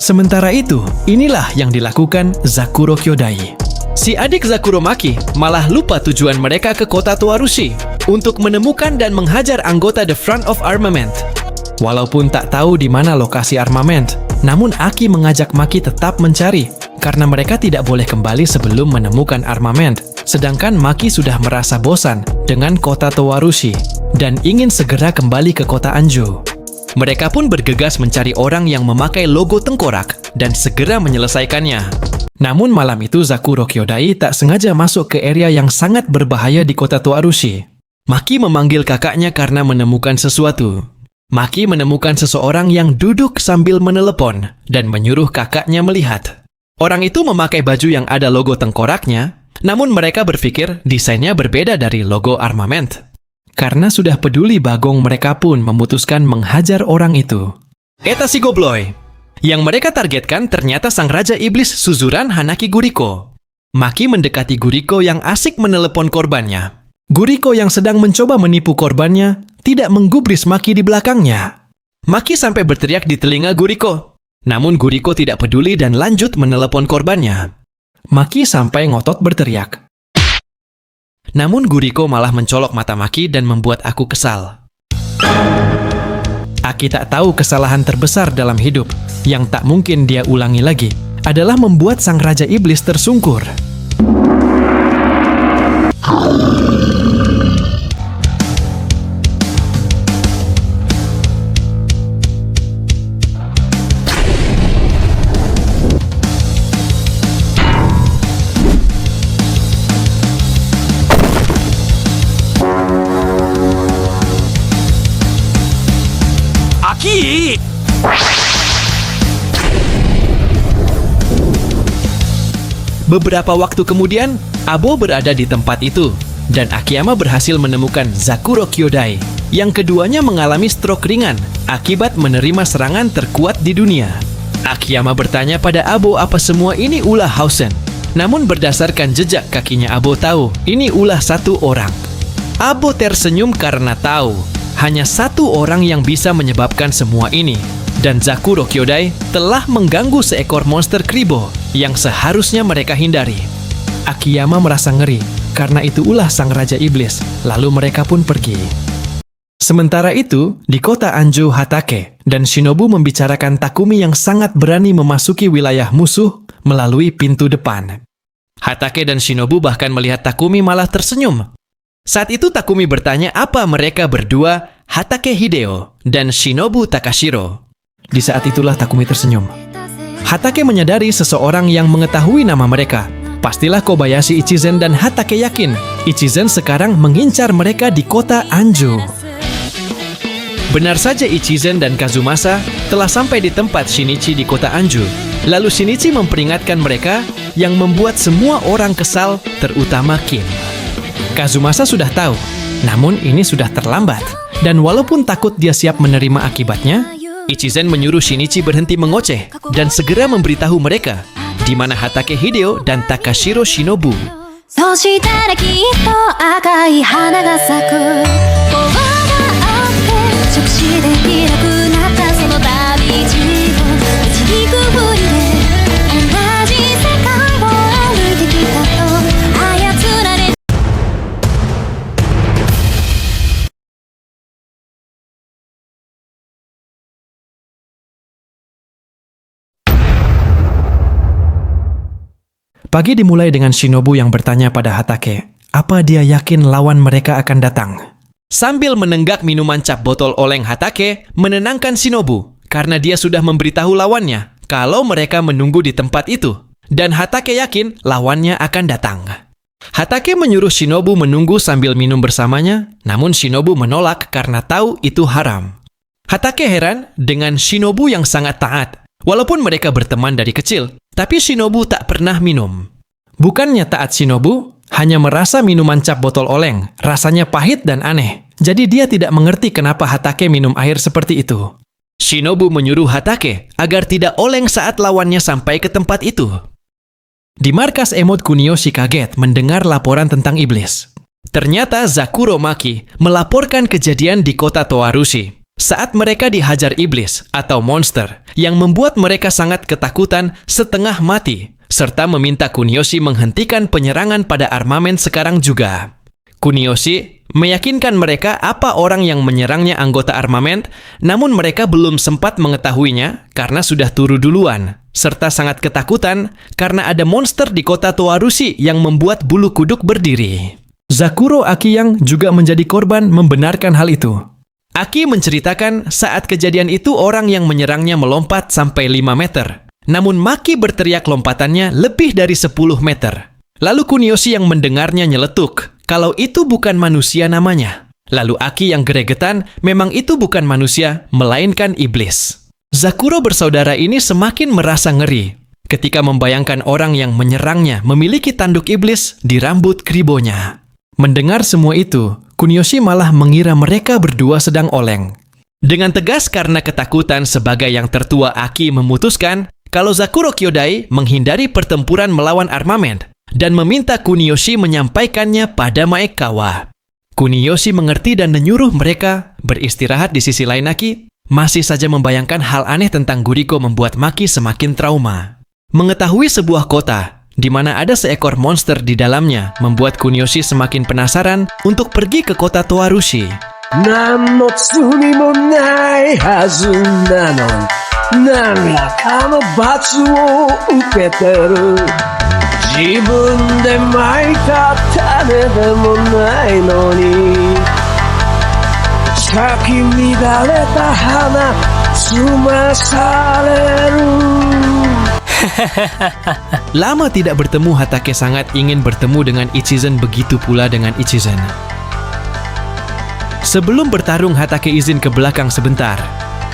Sementara itu, inilah yang dilakukan Zakuro Kyodai. Si adik Zakuro Maki malah lupa tujuan mereka ke kota Toarushi untuk menemukan dan menghajar anggota The Front of Armament. Walaupun tak tahu di mana lokasi armament, namun Aki mengajak Maki tetap mencari karena mereka tidak boleh kembali sebelum menemukan armament. Sedangkan Maki sudah merasa bosan dengan kota Toarushi dan ingin segera kembali ke kota Anju. Mereka pun bergegas mencari orang yang memakai logo tengkorak dan segera menyelesaikannya. Namun malam itu Zakuro Kyodai tak sengaja masuk ke area yang sangat berbahaya di kota Toarushi. Maki memanggil kakaknya karena menemukan sesuatu. Maki menemukan seseorang yang duduk sambil menelepon dan menyuruh kakaknya melihat. Orang itu memakai baju yang ada logo tengkoraknya, namun mereka berpikir desainnya berbeda dari logo armament. Karena sudah peduli bagong, mereka pun memutuskan menghajar orang itu. Eta si Gobloy! Yang mereka targetkan ternyata sang Raja Iblis Suzuran Hanaki Guriko. Maki mendekati Guriko yang asik menelepon korbannya. Guriko yang sedang mencoba menipu korbannya tidak menggubris Maki di belakangnya. Maki sampai berteriak di telinga Guriko. Namun Guriko tidak peduli dan lanjut menelepon korbannya. Maki sampai ngotot berteriak. Namun Guriko malah mencolok mata Maki dan membuat aku kesal. Aki tak tahu kesalahan terbesar dalam hidup yang tak mungkin dia ulangi lagi adalah membuat sang Raja Iblis tersungkur. Beberapa waktu kemudian, Abo berada di tempat itu, dan Akiyama berhasil menemukan Zakuro Kyodai, yang keduanya mengalami stroke ringan akibat menerima serangan terkuat di dunia. Akiyama bertanya pada Abo apa semua ini ulah Hausen. Namun berdasarkan jejak kakinya Abo tahu, ini ulah satu orang. Abo tersenyum karena tahu, hanya satu orang yang bisa menyebabkan semua ini. Dan Zakuro Kyodai telah mengganggu seekor monster Kribo yang seharusnya mereka hindari. Akiyama merasa ngeri, karena itu ulah sang Raja Iblis, lalu mereka pun pergi. Sementara itu, di kota Anjo, Hatake dan Shinobu membicarakan Takumi yang sangat berani memasuki wilayah musuh melalui pintu depan. Hatake dan Shinobu bahkan melihat Takumi malah tersenyum. Saat itu Takumi bertanya apa mereka berdua, Hatake Hideo dan Shinobu Takashiro. Di saat itulah Takumi tersenyum. Hatake menyadari seseorang yang mengetahui nama mereka. Pastilah Kobayashi Ichizen dan Hatake yakin Ichizen sekarang mengincar mereka di kota Anjo. Benar saja Ichizen dan Kazumasa telah sampai di tempat Shinichi di kota Anjo. Lalu Shinichi memperingatkan mereka yang membuat semua orang kesal, terutama Kim. Kazumasa sudah tahu, namun ini sudah terlambat. Dan walaupun takut dia siap menerima akibatnya, Ichizen menyuruh Shinichi berhenti mengoceh dan segera memberitahu mereka di mana Hatake Hideo dan Takashiro Shinobu. そしたらきっと赤い花が咲く棒があって直視できなくなったその旅路を導くふりで同じ世界を歩いてきたと操られ Pagi dimulai dengan Shinobu yang bertanya pada Hatake, apa dia yakin lawan mereka akan datang? Sambil menenggak minuman cap botol oleng, Hatake menenangkan Shinobu karena dia sudah memberitahu lawannya kalau mereka menunggu di tempat itu. Dan Hatake yakin lawannya akan datang. Hatake menyuruh Shinobu menunggu sambil minum bersamanya, namun Shinobu menolak karena tahu itu haram. Hatake heran dengan Shinobu yang sangat taat. Walaupun mereka berteman dari kecil, tapi Shinobu tak pernah minum. Bukannya taat Shinobu, hanya merasa minuman cap botol oleng, rasanya pahit dan aneh. Jadi dia tidak mengerti kenapa Hatake minum air seperti itu. Shinobu menyuruh Hatake agar tidak oleng saat lawannya sampai ke tempat itu. Di markas Emot, Kuniyoshi kaget mendengar laporan tentang iblis. Ternyata Zakuro Maki melaporkan kejadian di kota Toarushi saat mereka dihajar iblis atau monster yang membuat mereka sangat ketakutan setengah mati, serta meminta Kuniyoshi menghentikan penyerangan pada armamen sekarang juga. Kuniyoshi meyakinkan mereka apa orang yang menyerangnya anggota armamen, namun mereka belum sempat mengetahuinya karena sudah turu duluan, serta sangat ketakutan karena ada monster di kota Toarushi yang membuat bulu kuduk berdiri. Zakuro Akiyang juga menjadi korban membenarkan hal itu. Aki menceritakan saat kejadian itu orang yang menyerangnya melompat sampai 5 meter. Namun Maki berteriak lompatannya lebih dari 10 meter. Lalu Kuniyoshi yang mendengarnya nyeletuk kalau itu bukan manusia namanya. Lalu Aki yang geregetan memang itu bukan manusia, melainkan iblis. Zakuro bersaudara ini semakin merasa ngeri ketika membayangkan orang yang menyerangnya memiliki tanduk iblis di rambut kribonya. Mendengar semua itu, Kuniyoshi malah mengira mereka berdua sedang oleng. Dengan tegas karena ketakutan sebagai yang tertua, Aki memutuskan kalau Zakuro Kyodai menghindari pertempuran melawan armamen dan meminta Kuniyoshi menyampaikannya pada Maekawa. Kuniyoshi mengerti dan menyuruh mereka beristirahat. Di sisi lain, Aki masih saja membayangkan hal aneh tentang Guriko membuat Maki semakin trauma. Mengetahui sebuah kota di mana ada seekor monster di dalamnya membuat Kuniyoshi semakin penasaran untuk pergi ke kota Toarushi. 何の罪もないはずなのに何らかの罰を受けてる自分でまいた種でもないのに咲き乱れた花摘まされる Lama tidak bertemu, Hatake sangat ingin bertemu dengan Ichizen, begitu pula dengan Ichizen. Sebelum bertarung, Hatake izin ke belakang sebentar.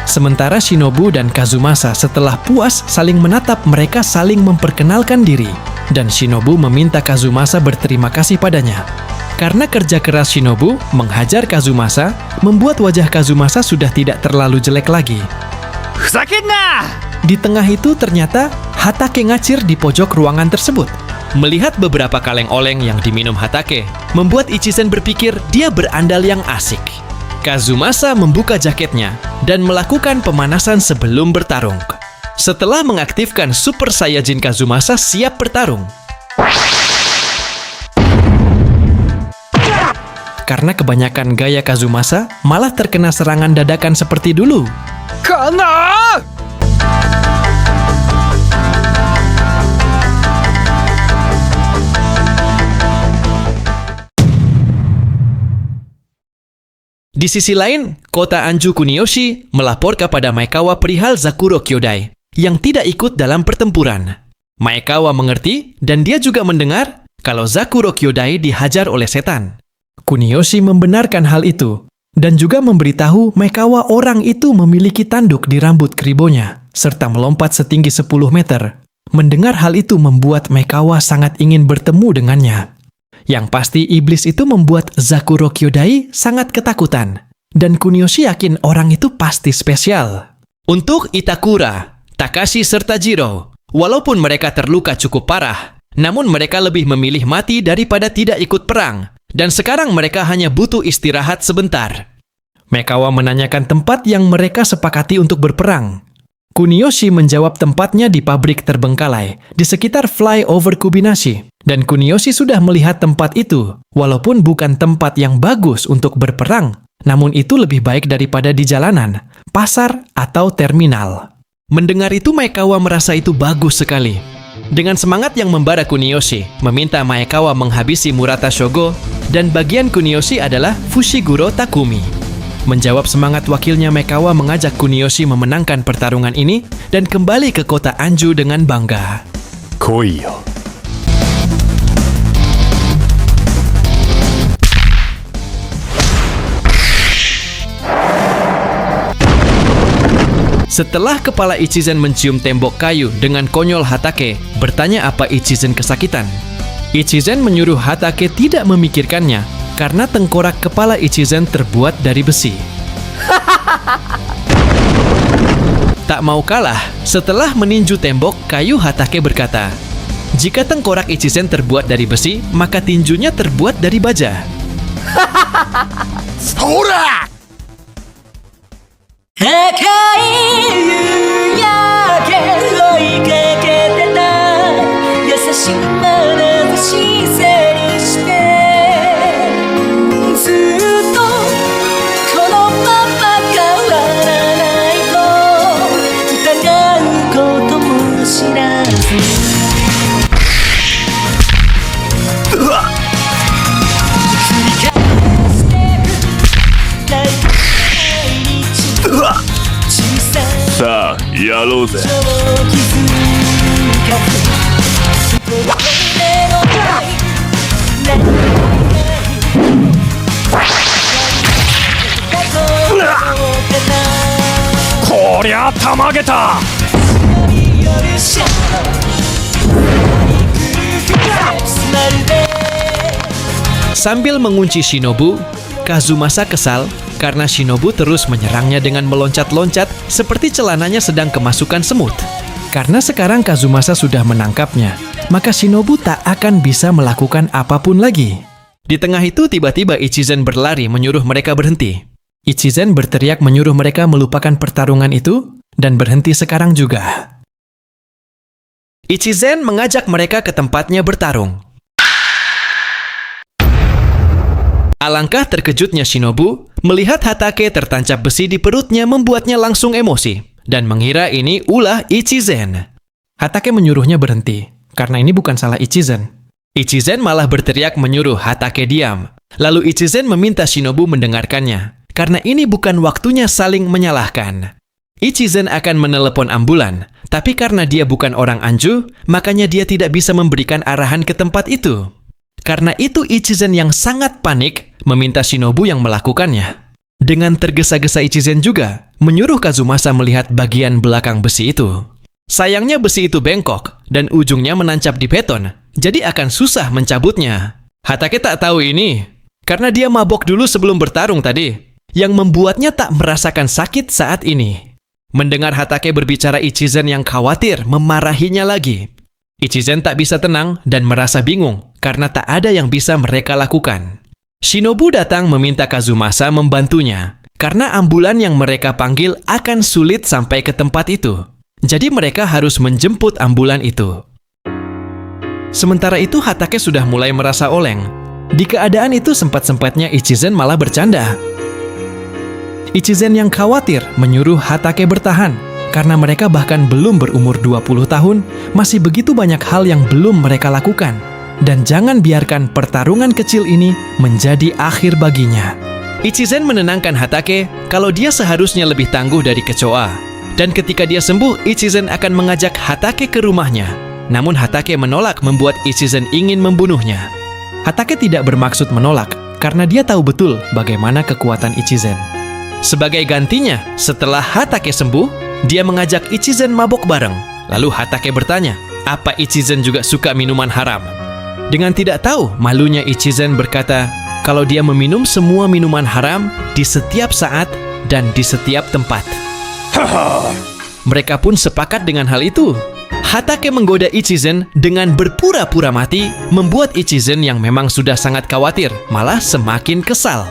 Sementara Shinobu dan Kazumasa setelah puas saling menatap, mereka saling memperkenalkan diri. dan Shinobu meminta Kazumasa berterima kasih padanya. Karena kerja keras Shinobu menghajar Kazumasa, membuat wajah Kazumasa sudah tidak terlalu jelek lagi. ふざけんな Di tengah itu ternyata Hatake ngacir di pojok ruangan tersebut. Melihat beberapa kaleng oleng yang diminum Hatake, membuat Ichizen berpikir dia berandal yang asik. Kazumasa membuka jaketnya dan melakukan pemanasan sebelum bertarung. Setelah mengaktifkan Super Saiyajin, Kazumasa siap bertarung. Karena kebanyakan gaya Kazumasa malah terkena serangan dadakan seperti dulu. Di sisi lain, kota Anju Kuniyoshi melapor kepada Maekawa perihal Zakuro Kyodai yang tidak ikut dalam pertempuran. Maekawa mengerti dan dia juga mendengar kalau Zakuro Kyodai dihajar oleh setan. Kuniyoshi membenarkan hal itu dan juga memberitahu Maekawa orang itu memiliki tanduk di rambut keribonya serta melompat setinggi 10 meter. Mendengar hal itu membuat Maekawa sangat ingin bertemu dengannya. Yang pasti iblis itu membuat Zakuro Kyodai sangat ketakutan dan Kuniyoshi yakin orang itu pasti spesial. Untuk Itakura, Takashi serta Jiro, walaupun mereka terluka cukup parah, namun mereka lebih memilih mati daripada tidak ikut perang. Dan sekarang mereka hanya butuh istirahat sebentar. Maekawa menanyakan tempat yang mereka sepakati untuk berperang. Kuniyoshi menjawab tempatnya di pabrik terbengkalai, di sekitar flyover Kubinashi. Dan Kuniyoshi sudah melihat tempat itu, walaupun bukan tempat yang bagus untuk berperang, namun itu lebih baik daripada di jalanan, pasar, atau terminal. Mendengar itu Maekawa merasa itu bagus sekali. Dengan semangat yang membara Kuniyoshi, meminta Maekawa menghabisi Murata Shogo, dan bagian Kuniyoshi adalah Fushiguro Takumi. Menjawab semangat wakilnya, Maekawa mengajak Kuniyoshi memenangkan pertarungan ini dan kembali ke kota Anju dengan bangga. 来いよ Setelah kepala Ichizen mencium tembok kayu dengan konyol Hatake, bertanya apa Ichizen kesakitan. Ichizen menyuruh Hatake tidak memikirkannya karena tengkorak kepala Ichizen terbuat dari besi. Tak mau kalah, setelah meninju tembok, kayu Hatake berkata, jika tengkorak Ichizen terbuat dari besi, maka tinjunya terbuat dari baja. ほら 赤い夕焼け追いかけてた優しい眼差し背にしてずっとこのまま変わらないと疑うことも知らず繰り返してる毎日さあやろうぜ こりゃたまげた Sambil mengunci Shinobu, Kazumasa kesal karena Shinobu terus menyerangnya dengan meloncat-loncat seperti celananya sedang kemasukan semut. Karena sekarang Kazumasa sudah menangkapnya, maka Shinobu tak akan bisa melakukan apapun lagi. Di tengah itu tiba-tiba Ichizen berlari menyuruh mereka berhenti. Ichizen berteriak menyuruh mereka melupakan pertarungan itu dan berhenti sekarang juga. Ichizen mengajak mereka ke tempatnya bertarung. Alangkah terkejutnya Shinobu melihat Hatake tertancap besi di perutnya membuatnya langsung emosi dan mengira ini ulah Ichizen. Hatake menyuruhnya berhenti karena ini bukan salah Ichizen. Ichizen malah berteriak menyuruh Hatake diam. Lalu Ichizen meminta Shinobu mendengarkannya karena ini bukan waktunya saling menyalahkan. Ichizen akan menelepon ambulan, tapi karena dia bukan orang Anju, makanya dia tidak bisa memberikan arahan ke tempat itu. Karena itu Ichizen yang sangat panik meminta Shinobu yang melakukannya. Dengan tergesa-gesa Ichizen juga menyuruh Kazumasa melihat bagian belakang besi itu. Sayangnya besi itu bengkok dan ujungnya menancap di beton, jadi akan susah mencabutnya. Hatake tak tahu ini, karena dia mabok dulu sebelum bertarung tadi, yang membuatnya tak merasakan sakit saat ini. Mendengar Hatake berbicara, Ichizen yang khawatir memarahinya lagi. Ichizen tak bisa tenang dan merasa bingung karena tak ada yang bisa mereka lakukan. Shinobu datang meminta Kazumasa membantunya, karena ambulan yang mereka panggil akan sulit sampai ke tempat itu. Jadi mereka harus menjemput ambulan itu. Sementara itu Hatake sudah mulai merasa oleng. Di keadaan itu sempat-sempatnya Ichizen malah bercanda. Ichizen yang khawatir menyuruh Hatake bertahan, karena mereka bahkan belum berumur 20 tahun, masih begitu banyak hal yang belum mereka lakukan. Dan jangan biarkan pertarungan kecil ini menjadi akhir baginya. Ichizen menenangkan Hatake kalau dia seharusnya lebih tangguh dari kecoa. Dan ketika dia sembuh, Ichizen akan mengajak Hatake ke rumahnya. Namun Hatake menolak membuat Ichizen ingin membunuhnya. Hatake tidak bermaksud menolak, karena dia tahu betul bagaimana kekuatan Ichizen. Sebagai gantinya, setelah Hatake sembuh, dia mengajak Ichizen mabok bareng. Lalu Hatake bertanya, apa Ichizen juga suka minuman haram? Dengan tidak tahu, malunya Ichizen berkata kalau dia meminum semua minuman haram di setiap saat dan di setiap tempat. Mereka pun sepakat dengan hal itu. Hatake menggoda Ichizen dengan berpura-pura mati, membuat Ichizen yang memang sudah sangat khawatir malah semakin kesal.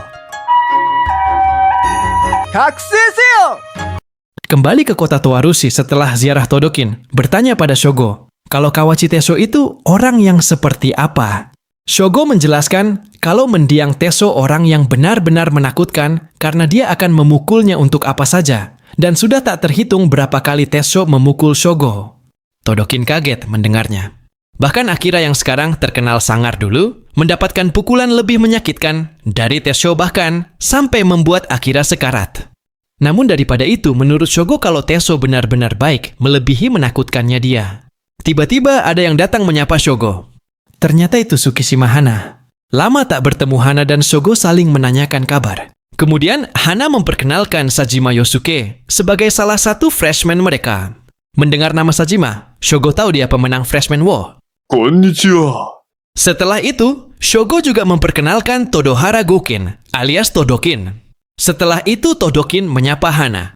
Kembali ke kota Towarushi setelah ziarah Todokin, bertanya pada Shogo kalau Kawachi Teso itu orang yang seperti apa. Shogo menjelaskan kalau mendiang Teso orang yang benar-benar menakutkan karena dia akan memukulnya untuk apa saja. Dan sudah tak terhitung berapa kali Teso memukul Shogo. Todokin kaget mendengarnya. Bahkan Akira yang sekarang terkenal sangar dulu, mendapatkan pukulan lebih menyakitkan dari Teso, bahkan sampai membuat Akira sekarat. Namun daripada itu, menurut Shogo kalau Teso benar-benar baik, melebihi menakutkannya dia. Tiba-tiba ada yang datang menyapa Shogo. Ternyata itu Tsukishima Hana. Lama tak bertemu Hana dan Shogo saling menanyakan kabar. Kemudian Hana memperkenalkan Sajima Yosuke sebagai salah satu freshman mereka. Mendengar nama Sajima, Shogo tahu dia pemenang Freshman Wo. Konnichiwa. Setelah itu, Shogo juga memperkenalkan Todohara Gokin alias Todokin. Setelah itu Todokin menyapa Hana.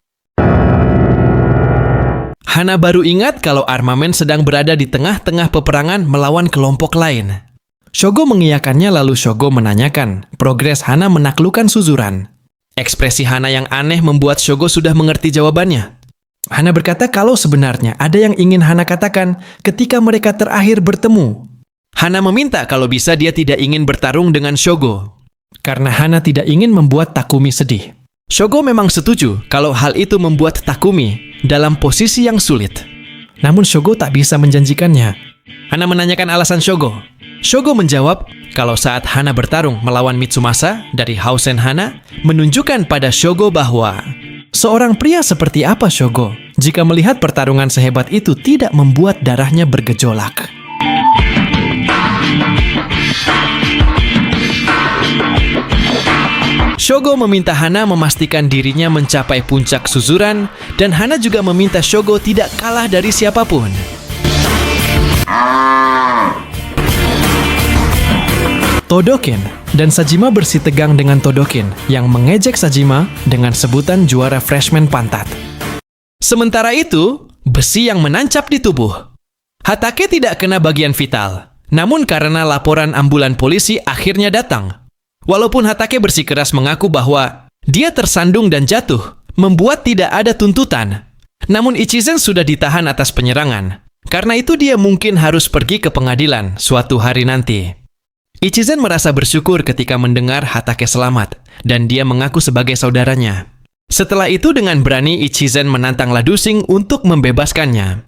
Hana baru ingat kalau armamen sedang berada di tengah-tengah peperangan melawan kelompok lain. Shogo mengiyakannya, lalu Shogo menanyakan progres Hana menaklukkan Suzuran. Ekspresi Hana yang aneh membuat Shogo sudah mengerti jawabannya. Hana berkata kalau sebenarnya ada yang ingin Hana katakan ketika mereka terakhir bertemu. Hana meminta kalau bisa dia tidak ingin bertarung dengan Shogo, karena Hana tidak ingin membuat Takumi sedih. Shogo memang setuju kalau hal itu membuat Takumi dalam posisi yang sulit. Namun Shogo tak bisa menjanjikannya. Hana menanyakan alasan Shogo. Shogo menjawab kalau saat Hana bertarung melawan Mitsumasa dari Housen Hana, menunjukkan pada Shogo bahwa seorang pria seperti apa Shogo jika melihat pertarungan sehebat itu tidak membuat darahnya bergejolak. Shogo meminta Hana memastikan dirinya mencapai puncak Suzuran, dan Hana juga meminta Shogo tidak kalah dari siapapun. Todokin dan Sajima bersitegang dengan Todokin yang mengejek Sajima dengan sebutan juara freshman pantat. Sementara itu, besi yang menancap di tubuh. Hatake tidak kena bagian vital, namun karena laporan ambulan polisi akhirnya datang. Walaupun Hatake bersikeras mengaku bahwa dia tersandung dan jatuh, membuat tidak ada tuntutan. Namun Ichizen sudah ditahan atas penyerangan. Karena itu dia mungkin harus pergi ke pengadilan suatu hari nanti. Ichizen merasa bersyukur ketika mendengar Hatake selamat, dan dia mengaku sebagai saudaranya. Setelah itu dengan berani Ichizen menantang Ladusing untuk membebaskannya.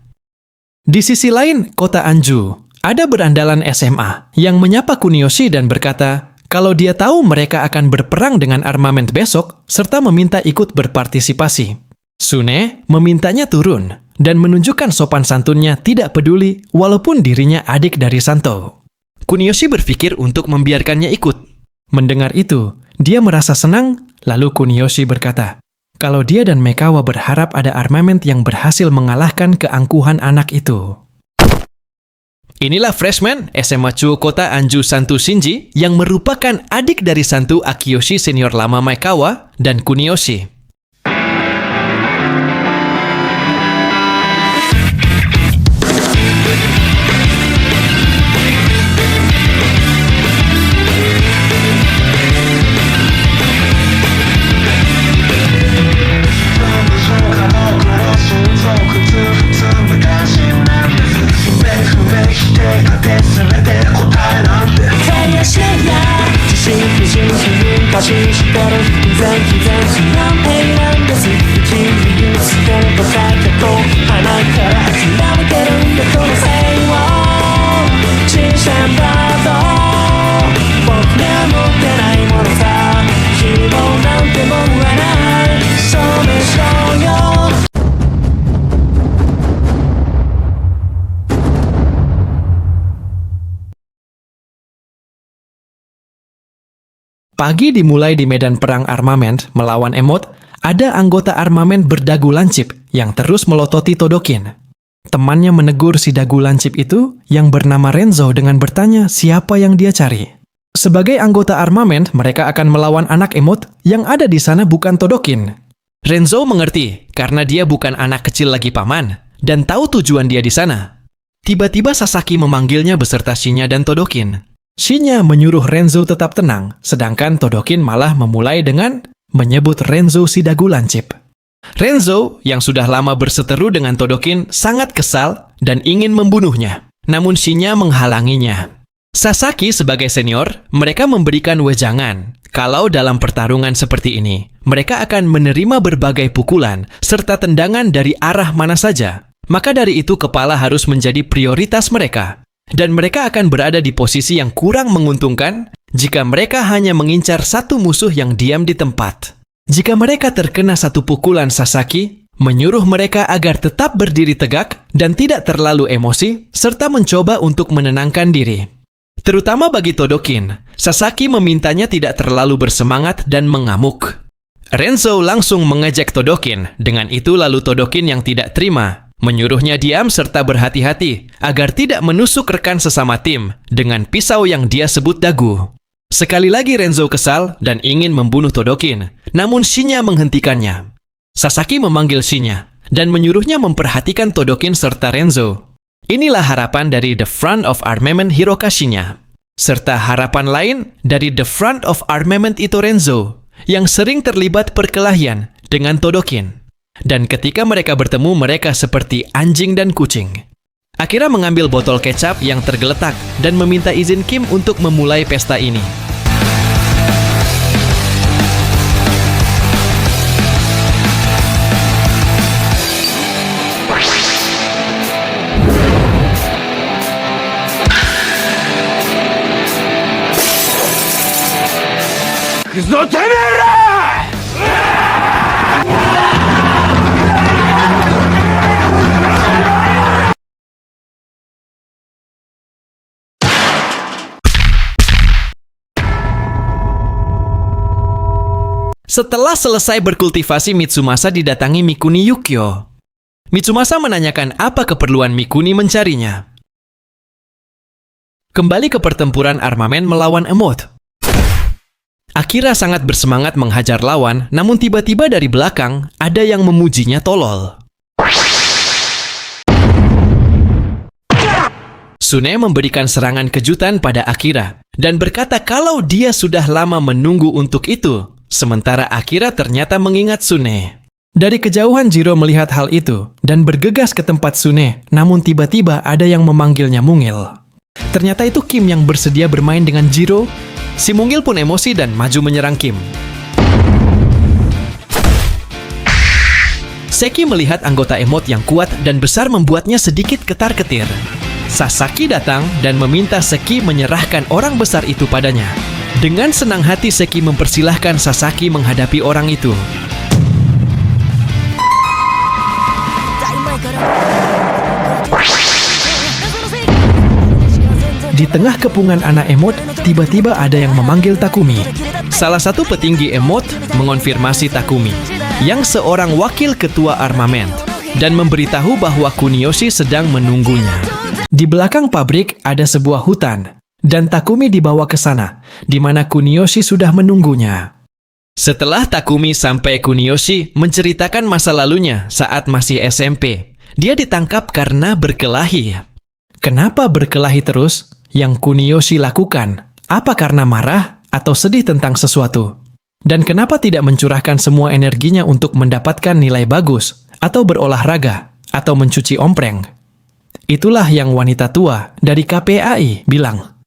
Di sisi lain, kota Anju, ada berandalan SMA yang menyapa Kuniyoshi dan berkata kalau dia tahu mereka akan berperang dengan armament besok, serta meminta ikut berpartisipasi. Sune memintanya turun dan menunjukkan sopan santunnya tidak peduli walaupun dirinya adik dari Santo. Kuniyoshi berpikir untuk membiarkannya ikut. Mendengar itu, dia merasa senang, lalu Kuniyoshi berkata, kalau dia dan Mekawa berharap ada armament yang berhasil mengalahkan keangkuhan anak itu. Inilah freshman SMA Chuo Kota Anju Santu Shinji yang merupakan adik dari Santu Akiyoshi senior lama Mekawa dan Kuniyoshi. Pagi dimulai di medan perang armament melawan Emot, ada anggota armament berdagu lancip yang terus melototi Todokin. Temannya menegur si dagu lancip itu yang bernama Renzo dengan bertanya siapa yang dia cari. Sebagai anggota armament, mereka akan melawan anak Emot yang ada di sana bukan Todokin. Renzo mengerti karena dia bukan anak kecil lagi paman dan tahu tujuan dia di sana. Tiba-tiba Sasaki memanggilnya beserta Shinya dan Todokin. Shinya menyuruh Renzo tetap tenang, sedangkan Todokin malah memulai dengan menyebut Renzo si dagu lancip. Renzo, yang sudah lama berseteru dengan Todokin, sangat kesal dan ingin membunuhnya. Namun Shinya menghalanginya. Sasaki sebagai senior, mereka memberikan wejangan. Kalau dalam pertarungan seperti ini, mereka akan menerima berbagai pukulan serta tendangan dari arah mana saja. Maka dari itu kepala harus menjadi prioritas mereka. Dan mereka akan berada di posisi yang kurang menguntungkan jika mereka hanya mengincar satu musuh yang diam di tempat. Jika mereka terkena satu pukulan Sasaki, menyuruh mereka agar tetap berdiri tegak dan tidak terlalu emosi, serta mencoba untuk menenangkan diri. Terutama bagi Todokin, Sasaki memintanya tidak terlalu bersemangat dan mengamuk. Renzo langsung mengejek Todokin, dengan itu lalu Todokin yang tidak terima, menyuruhnya diam serta berhati-hati agar tidak menusuk rekan sesama tim dengan pisau yang dia sebut dagu. Sekali lagi Renzo kesal dan ingin membunuh Todokin, namun Shinya menghentikannya. Sasaki memanggil Shinya dan menyuruhnya memperhatikan Todokin serta Renzo. Inilah harapan dari The Front of Armament Hiroka Shinya, serta harapan lain dari The Front of Armament Ito Renzo yang sering terlibat perkelahian dengan Todokin. Dan ketika mereka bertemu, mereka seperti anjing dan kucing. Akira mengambil botol kecap yang tergeletak dan meminta izin Kim untuk memulai pesta ini. Setelah selesai berkultivasi, Mitsumasa didatangi Mikuni Yukio. Mitsumasa menanyakan apa keperluan Mikuni mencarinya. Kembali ke pertempuran armamen melawan Emot. Akira sangat bersemangat menghajar lawan, namun tiba-tiba dari belakang ada yang memujinya tolol. Sune memberikan serangan kejutan pada Akira dan berkata kalau dia sudah lama menunggu untuk itu. Sementara Akira ternyata mengingat Sune. Dari kejauhan Jiro melihat hal itu dan bergegas ke tempat Sune, namun tiba-tiba ada yang memanggilnya mungil. Ternyata itu Kim yang bersedia bermain dengan Jiro. Si mungil pun emosi dan maju menyerang Kim. Seki melihat anggota Emot yang kuat dan besar membuatnya sedikit ketar-ketir. Sasaki datang dan meminta Seki menyerahkan orang besar itu padanya. Dengan senang hati Seki mempersilahkan Sasaki menghadapi orang itu. Di tengah kepungan anak Emot, tiba-tiba ada yang memanggil Takumi. Salah satu petinggi Emot mengonfirmasi Takumi. yang seorang wakil ketua armament, dan memberitahu bahwa Kuniyoshi sedang menunggunya. Di belakang pabrik ada sebuah hutan, dan Takumi dibawa ke sana, di mana Kuniyoshi sudah menunggunya. Setelah Takumi sampai, Kuniyoshi menceritakan masa lalunya saat masih SMP. Dia ditangkap karena berkelahi. Kenapa berkelahi terus? Yang Kuniyoshi lakukan, apa karena marah atau sedih tentang sesuatu? Dan kenapa tidak mencurahkan semua energinya untuk mendapatkan nilai bagus, atau berolahraga, atau mencuci ompreng? Itulah yang wanita tua dari KPAI bilang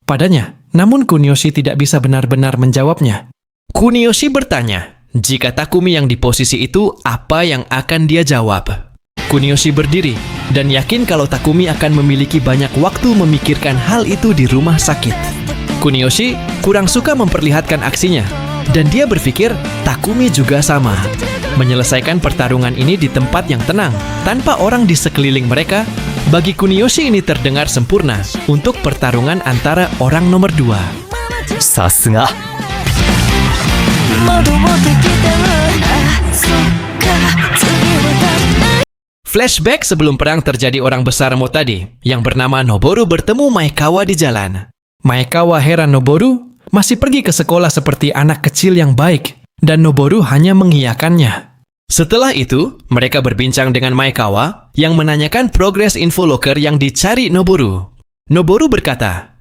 padanya, namun Kuniyoshi tidak bisa benar-benar menjawabnya. Kuniyoshi bertanya, jika Takumi yang di posisi itu, apa yang akan dia jawab? Kuniyoshi berdiri dan yakin kalau Takumi akan memiliki banyak waktu memikirkan hal itu di rumah sakit. Kuniyoshi kurang suka memperlihatkan aksinya, dan dia berpikir Takumi juga sama. Menyelesaikan pertarungan ini di tempat yang tenang, tanpa orang di sekeliling mereka, bagi Kuniyoshi ini terdengar sempurna untuk pertarungan antara orang nomor 2. さすが Flashback sebelum perang terjadi, orang besar Mo tadi, yang bernama Noboru bertemu Maekawa di jalan. Maekawa heran Noboru masih pergi ke sekolah seperti anak kecil yang baik, dan Noboru hanya mengiyakannya. Setelah itu, mereka berbincang dengan Maekawa yang menanyakan progres info locker yang dicari Noboru. Noboru berkata,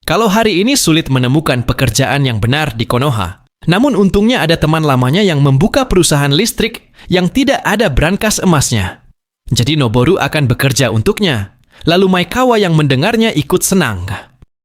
kalau hari ini sulit menemukan pekerjaan yang benar di Konoha, namun untungnya ada teman lamanya yang membuka perusahaan listrik yang tidak ada brankas emasnya. Jadi Noboru akan bekerja untuknya. Lalu Maekawa yang mendengarnya ikut senang.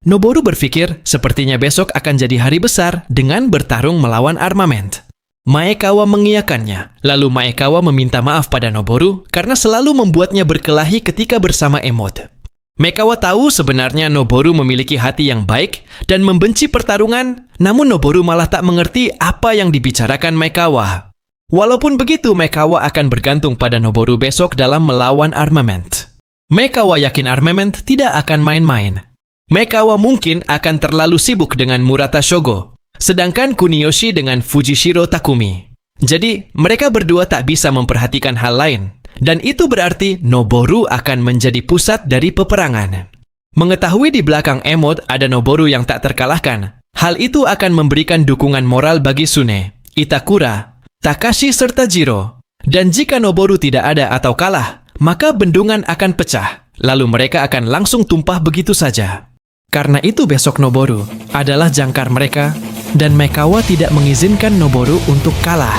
Noboru berpikir sepertinya besok akan jadi hari besar dengan bertarung melawan armament. Maekawa mengiyakannya. Lalu Maekawa meminta maaf pada Noboru karena selalu membuatnya berkelahi ketika bersama Emot. Maekawa tahu sebenarnya Noboru memiliki hati yang baik dan membenci pertarungan, namun Noboru malah tak mengerti apa yang dibicarakan Maekawa. Walaupun begitu, Maekawa akan bergantung pada Noboru besok dalam melawan armament. Maekawa yakin armament tidak akan main-main. Maekawa mungkin akan terlalu sibuk dengan Murata Shogo, sedangkan Kuniyoshi dengan Fujishiro Takumi. Jadi, mereka berdua tak bisa memperhatikan hal lain, dan itu berarti Noboru akan menjadi pusat dari peperangan. Mengetahui di belakang Emot ada Noboru yang tak terkalahkan, hal itu akan memberikan dukungan moral bagi Sune, Itakura, Takashi serta Jiro. Dan jika Noboru tidak ada atau kalah, maka bendungan akan pecah, lalu mereka akan langsung tumpah begitu saja. Karena itu besok Noboru adalah jangkar mereka, dan Maekawa tidak mengizinkan Noboru untuk kalah.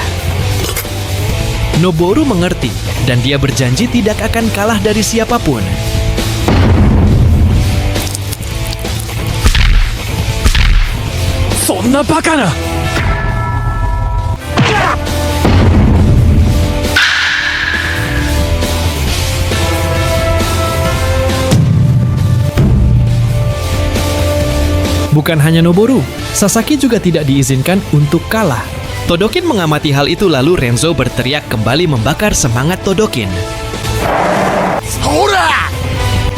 Noboru mengerti, dan dia berjanji tidak akan kalah dari siapapun. Sonna baka na! Bukan hanya Noboru, Sasaki juga tidak diizinkan untuk kalah. Todokin mengamati hal itu, lalu Renzo berteriak kembali membakar semangat Todokin.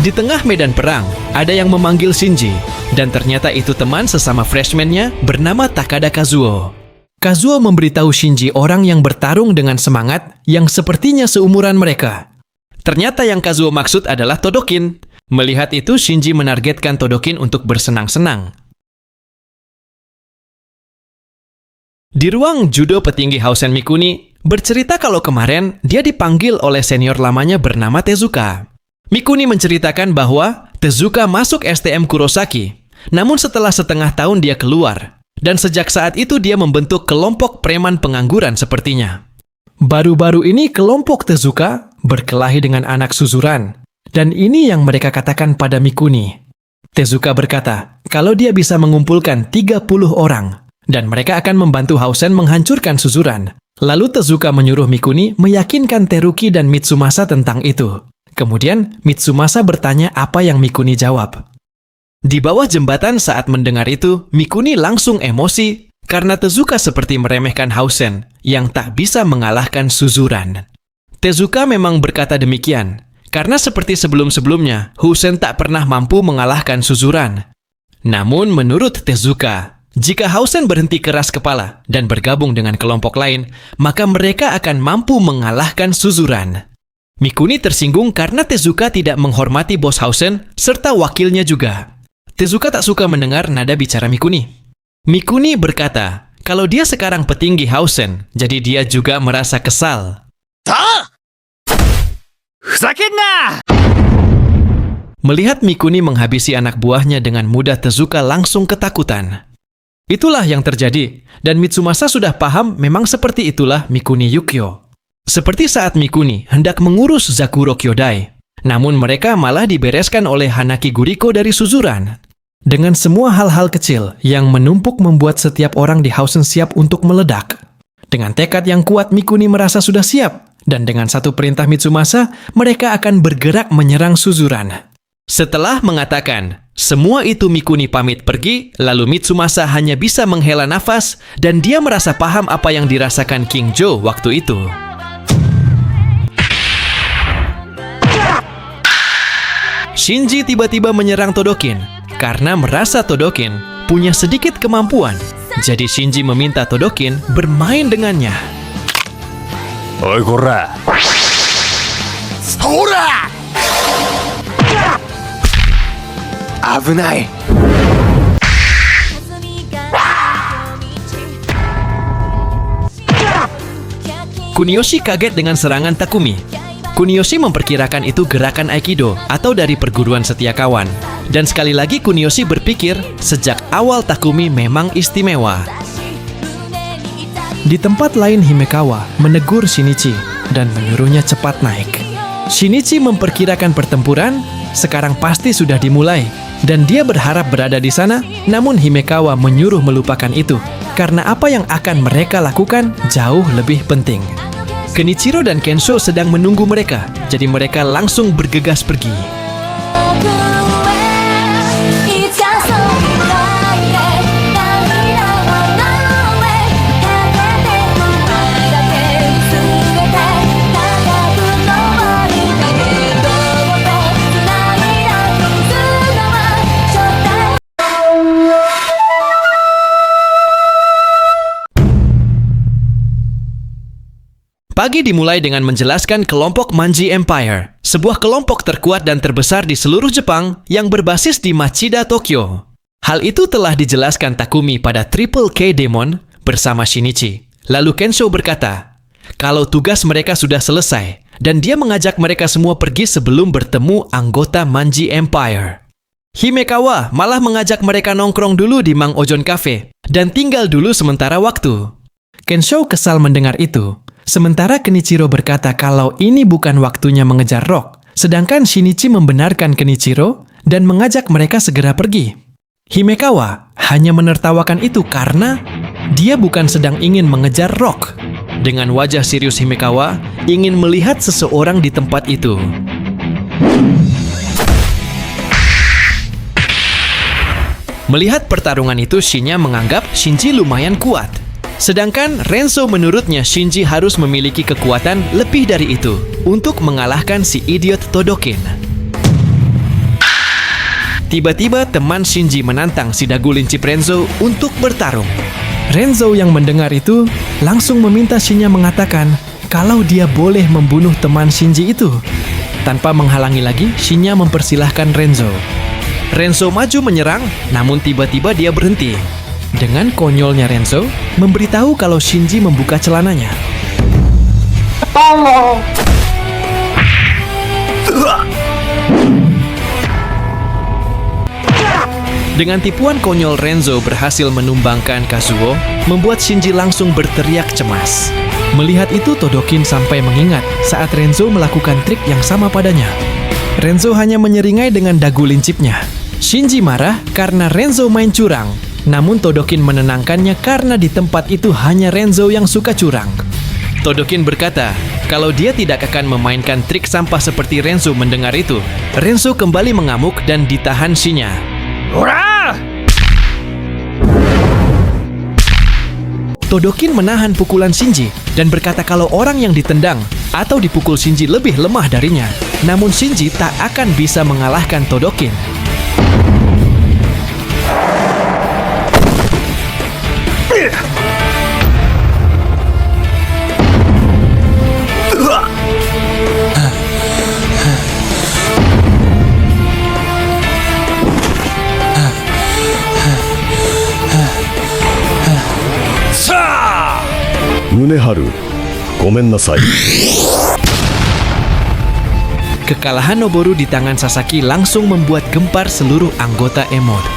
Di tengah medan perang, ada yang memanggil Shinji, dan ternyata itu teman sesama freshman-nya bernama Takada Kazuo. Kazuo memberitahu Shinji orang yang bertarung dengan semangat yang sepertinya seumuran mereka. Ternyata yang Kazuo maksud adalah Todokin. Melihat itu, Shinji menargetkan Todokin untuk bersenang-senang. Di ruang judo, petinggi Housen Mikuni bercerita kalau kemarin dia dipanggil oleh senior lamanya bernama Tezuka. Mikuni menceritakan bahwa Tezuka masuk STM Kurosaki, namun setelah setengah tahun dia keluar, dan sejak saat itu dia membentuk kelompok preman pengangguran sepertinya. Baru-baru ini kelompok Tezuka berkelahi dengan anak Suzuran, dan ini yang mereka katakan pada Mikuni. Tezuka berkata kalau dia bisa mengumpulkan 30 orang, dan mereka akan membantu Housen menghancurkan Suzuran. Lalu Tezuka menyuruh Mikuni meyakinkan Teruki dan Mitsumasa tentang itu. Kemudian Mitsumasa bertanya apa yang Mikuni jawab. Di bawah jembatan saat mendengar itu, Mikuni langsung emosi karena Tezuka seperti meremehkan Housen yang tak bisa mengalahkan Suzuran. Tezuka memang berkata demikian, karena seperti sebelum-sebelumnya, Housen tak pernah mampu mengalahkan Suzuran. Namun menurut Tezuka, Jika Hausen berhenti keras kepala dan bergabung dengan kelompok lain, maka mereka akan mampu mengalahkan Suzuran. Mikuni tersinggung karena Tezuka tidak menghormati bos Hausen serta wakilnya juga. Tezuka tak suka mendengar nada bicara Mikuni. Mikuni berkata, kalau dia sekarang petinggi Hausen, jadi dia juga merasa kesal. Melihat Mikuni menghabisi anak buahnya dengan mudah, Tezuka langsung ketakutan. Itulah yang terjadi, dan Mitsumasa sudah paham memang seperti itulah Mikuni Yukio. Seperti saat Mikuni hendak mengurus Zakuro Kyodai, namun mereka malah dibereskan oleh Hanaki Guriko dari Suzuran. Dengan semua hal-hal kecil yang menumpuk membuat setiap orang di Hausen siap untuk meledak. Dengan tekad yang kuat, Mikuni merasa sudah siap, dan dengan satu perintah Mitsumasa, mereka akan bergerak menyerang Suzuran. Setelah mengatakan, semua itu Mikuni pamit pergi, lalu Mitsumasa hanya bisa menghela nafas, dan dia merasa paham apa yang dirasakan King Jo waktu itu. Shinji tiba-tiba menyerang Todokin, karena merasa Todokin punya sedikit kemampuan. Jadi Shinji meminta Todokin bermain dengannya. Oi kora. Sora! Abunai. Kuniyoshi kaget dengan serangan Takumi. Kuniyoshi memperkirakan itu gerakan Aikido atau dari perguruan setia kawan. Dan sekali lagi Kuniyoshi berpikir sejak awal Takumi memang istimewa. Di tempat lain Himekawa menegur Shinichi dan menyuruhnya cepat naik. Shinichi memperkirakan pertempuran sekarang pasti sudah dimulai dan dia berharap berada di sana, namun Himekawa menyuruh melupakan itu karena apa yang akan mereka lakukan jauh lebih penting. Kenichiro dan Kensho sedang menunggu mereka, jadi mereka langsung bergegas pergi. Pagi dimulai dengan menjelaskan kelompok Manji Empire, sebuah kelompok terkuat dan terbesar di seluruh Jepang yang berbasis di Machida, Tokyo. Hal itu telah dijelaskan Takumi pada Triple K Demon bersama Shinichi. Lalu Kensho berkata, kalau tugas mereka sudah selesai, dan dia mengajak mereka semua pergi sebelum bertemu anggota Manji Empire. Himekawa malah mengajak mereka nongkrong dulu di Mang Ojon Cafe, dan tinggal dulu sementara waktu. Kensho kesal mendengar itu. Sementara Kenichiro berkata kalau ini bukan waktunya mengejar Rock, sedangkan Shinichi membenarkan Kenichiro dan mengajak mereka segera pergi. Himekawa hanya menertawakan itu karena dia bukan sedang ingin mengejar Rock. Dengan wajah serius Himekawa ingin melihat seseorang di tempat itu. Melihat pertarungan itu, Shinya menganggap Shinji lumayan kuat. Sedangkan Renzo menurutnya Shinji harus memiliki kekuatan lebih dari itu untuk mengalahkan si idiot Todokin. Tiba-tiba teman Shinji menantang si dagu lincip Renzo untuk bertarung. Renzo yang mendengar itu langsung meminta Shinya mengatakan kalau dia boleh membunuh teman Shinji itu. Tanpa menghalangi lagi, Shinya mempersilahkan Renzo. Renzo maju menyerang, namun tiba-tiba dia berhenti. Dengan konyolnya Renzo memberitahu kalau Shinji membuka celananya. Dengan tipuan konyol Renzo berhasil menumbangkan Kazuo, membuat Shinji langsung berteriak cemas. Melihat itu Todokin sampai mengingat saat Renzo melakukan trik yang sama padanya. Renzo hanya menyeringai dengan dagu lincipnya. Shinji marah karena Renzo main curang. Namun Todokin menenangkannya karena di tempat itu hanya Renzo yang suka curang. Todokin berkata, kalau dia tidak akan memainkan trik sampah seperti Renzo. Mendengar itu, Renzo kembali mengamuk dan ditahan Shinya. Todokin menahan pukulan Shinji dan berkata kalau orang yang ditendang atau dipukul Shinji lebih lemah darinya. Namun Shinji tak akan bisa mengalahkan Todokin. Muneharu, ごめんなさい。 Kekalahan Noboru di tangan Sasaki langsung membuat gempar seluruh anggota Emote.